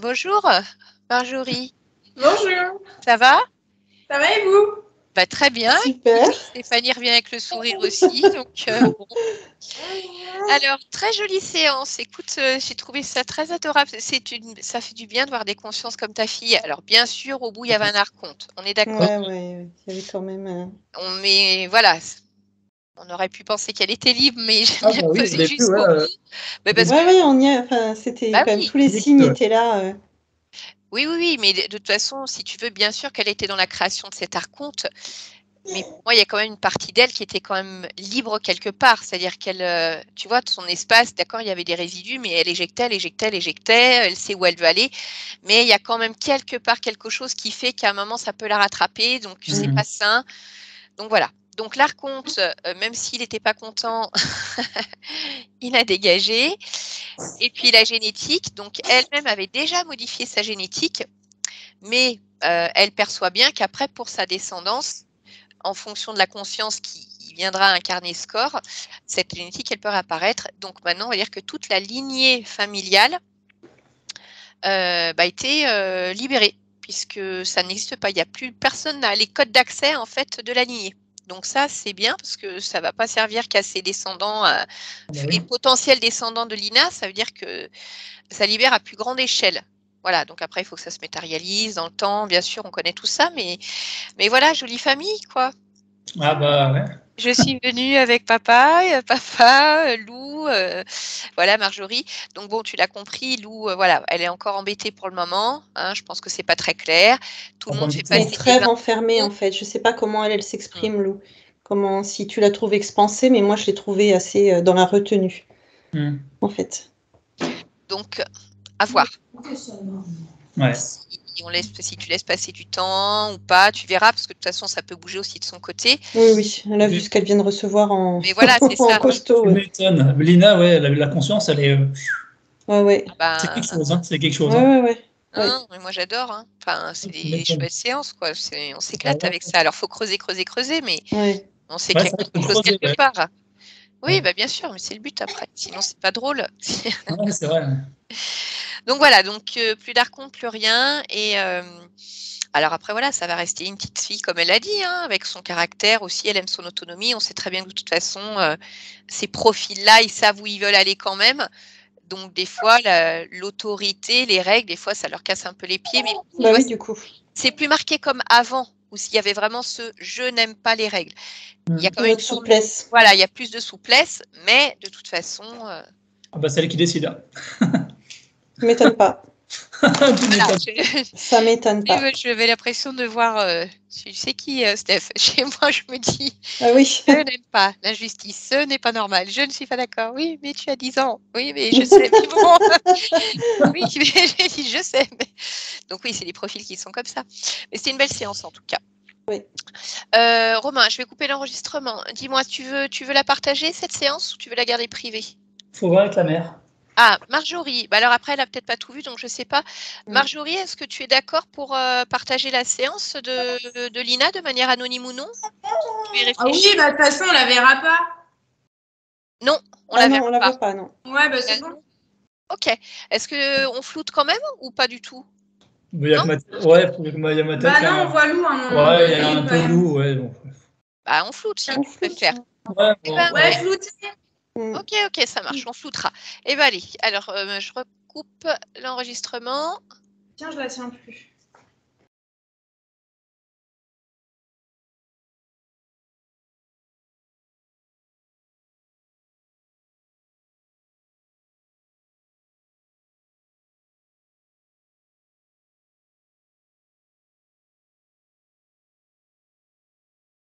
Bonjour, Marjorie.
Bonjour,
Ça va?
ça va et vous?
Bah, très bien.
Super.
Stéphanie revient avec le sourire aussi. Donc, bon. Alors, très jolie séance. Écoute, j'ai trouvé ça très adorable. Ça fait du bien de voir des consciences comme ta fille. Alors, bien sûr, au bout, il y avait un archonte. On est d'accord.
Ouais, il y avait quand même
Mais voilà, on aurait pu penser qu'elle était libre, mais j'aime
Ah
bien
bah oui, au
creuser
début,
jusqu'au
ouais,
bout. Mais parce
ouais,
que,
ouais, on y est, enfin, c'était
bah
quand même
oui,
tous les
oui,
signes
ouais.
étaient là.
oui, mais de toute façon, si tu veux, bien sûr qu'elle était dans la création de cet archonte. Mais pour moi, il y a quand même une partie d'elle qui était quand même libre quelque part. C'est-à-dire qu'elle, tu vois, de son espace, d'accord, il y avait des résidus, mais elle éjectait, elle sait où elle veut aller. Mais il y a quand même quelque part quelque chose qui fait qu'à un moment, ça peut la rattraper. Donc, c'est
Mhm.
pas sain. Donc, voilà. Donc, l'archonte, même s'il n'était pas content, il a dégagé. Et puis, la génétique, donc, elle-même avait déjà modifié sa génétique, mais elle perçoit bien qu'après, pour sa descendance, en fonction de la conscience qui viendra incarner ce corps, cette génétique, elle peut réapparaître. Donc maintenant, on va dire que toute la lignée familiale a été libérée, puisque ça n'existe pas. Il n'y a plus personne n'a les codes d'accès en fait de la lignée. Donc ça, c'est bien parce que ça ne va pas servir qu'à ses descendants
Ah bah
et
oui.
potentiels descendants de l'INA. Ça veut dire que ça libère à plus grande échelle. Voilà, donc après, il faut que ça se matérialise dans le temps. Bien sûr, on connaît tout ça, mais voilà, jolie famille, quoi.
Ah bah ouais.
Je suis venue avec papa, Lou, voilà Marjorie. Donc bon, tu l'as compris, Lou, voilà, elle est encore embêtée pour le moment, hein, je pense que c'est pas très clair. Tout le monde fait
Elle est
passer
très
des
renfermée en
infos.
fait. Je sais pas comment elle s'exprime, Lou. Comment, si tu la trouves expansée, mais moi je l'ai trouvée assez dans la retenue,
Mhm.
en fait.
Donc, à voir.
Ouais.
Si tu laisses passer du temps ou pas, tu verras, parce que de toute façon, ça peut bouger aussi de son côté.
Oui, elle a vu
Oui.
ce qu'elle vient de recevoir en,
Mais voilà, c'est
en
ça.
costaud.
Tu
Ouais,
m'étonnes. Lina, ouais, la conscience, elle est.
ouais.
Ah
C'est quelque
ben,
chose, hein. C'est quelque chose,
Ouais,
hein.
ouais, ouais. Ouais.
hein, mais moi j'adore, hein. Enfin, c'est
Tu
des
m'étonnes.
chouettes séances, quoi. On
Ah
s'éclate
ouais,
avec ça. Alors, faut creuser, mais
Ouais.
on sait
ouais,
qu'il y a
c'est vrai qu'il
quelque
faut
chose
creuser.
quelque
Ouais.
part. Oui,
Ouais.
bah, bien sûr, mais c'est le but après. Sinon, c'est pas drôle.
Ouais, c'est vrai.
Donc voilà, plus d'archonte, plus rien. Et alors après, voilà, ça va rester une petite fille, comme elle a dit, hein, avec son caractère aussi. Elle aime son autonomie. On sait très bien que de toute façon, ces profils-là, ils savent où ils veulent aller quand même. Donc, des fois, l'autorité, les règles, des fois, ça leur casse un peu les pieds. Mais
bah oui, du coup.
C'est plus marqué comme avant, où s'il y avait vraiment ce « je n'aime pas les règles ». Il y a quand même
une souplesse.
Voilà, il y a plus de souplesse, mais de toute façon...
Ah bah, c'est elle qui décide. Hein.
Ça m'étonne pas.
Voilà,
ça m'étonne pas.
J'avais l'impression de voir, tu sais qui, Steph? Chez moi, je me dis,
ah oui.
je n'aime pas l'injustice, ce n'est pas normal, je ne suis pas d'accord. Oui, mais tu as 10 ans. Oui, mais je sais. Mais bon. Oui, mais j'ai dit, je sais. Mais... Donc oui, c'est des profils qui sont comme ça. Mais c'est une belle séance en tout cas.
Oui.
Romain, je vais couper l'enregistrement. Dis-moi, tu veux la partager cette séance ou tu veux la garder privée?
Faut voir avec la mère.
Ah, Marjorie. Bah alors après, elle n'a peut-être pas tout vu, donc je ne sais pas. Marjorie, est-ce que tu es d'accord pour partager la séance de Lina de manière anonyme ou non?
Ah oui, bah de toute façon, on la verra pas.
Non, on la verra
on la
pas.
voit pas, non.
Ouais, bah c'est bon.
Ok. Est-ce qu'on floute quand même ou pas du tout?
Il y a ma tête.
Bah non, on voit Lou un moment.
Ouais, il y a un peu Lou, ouais. Bon.
Bah on floute si
on
tu préfères.
Ouais,
Eh ben,
ouais, floute.
Ok, ça marche, on floutera. Eh ben allez, alors je recoupe l'enregistrement.
Tiens, je la tiens plus.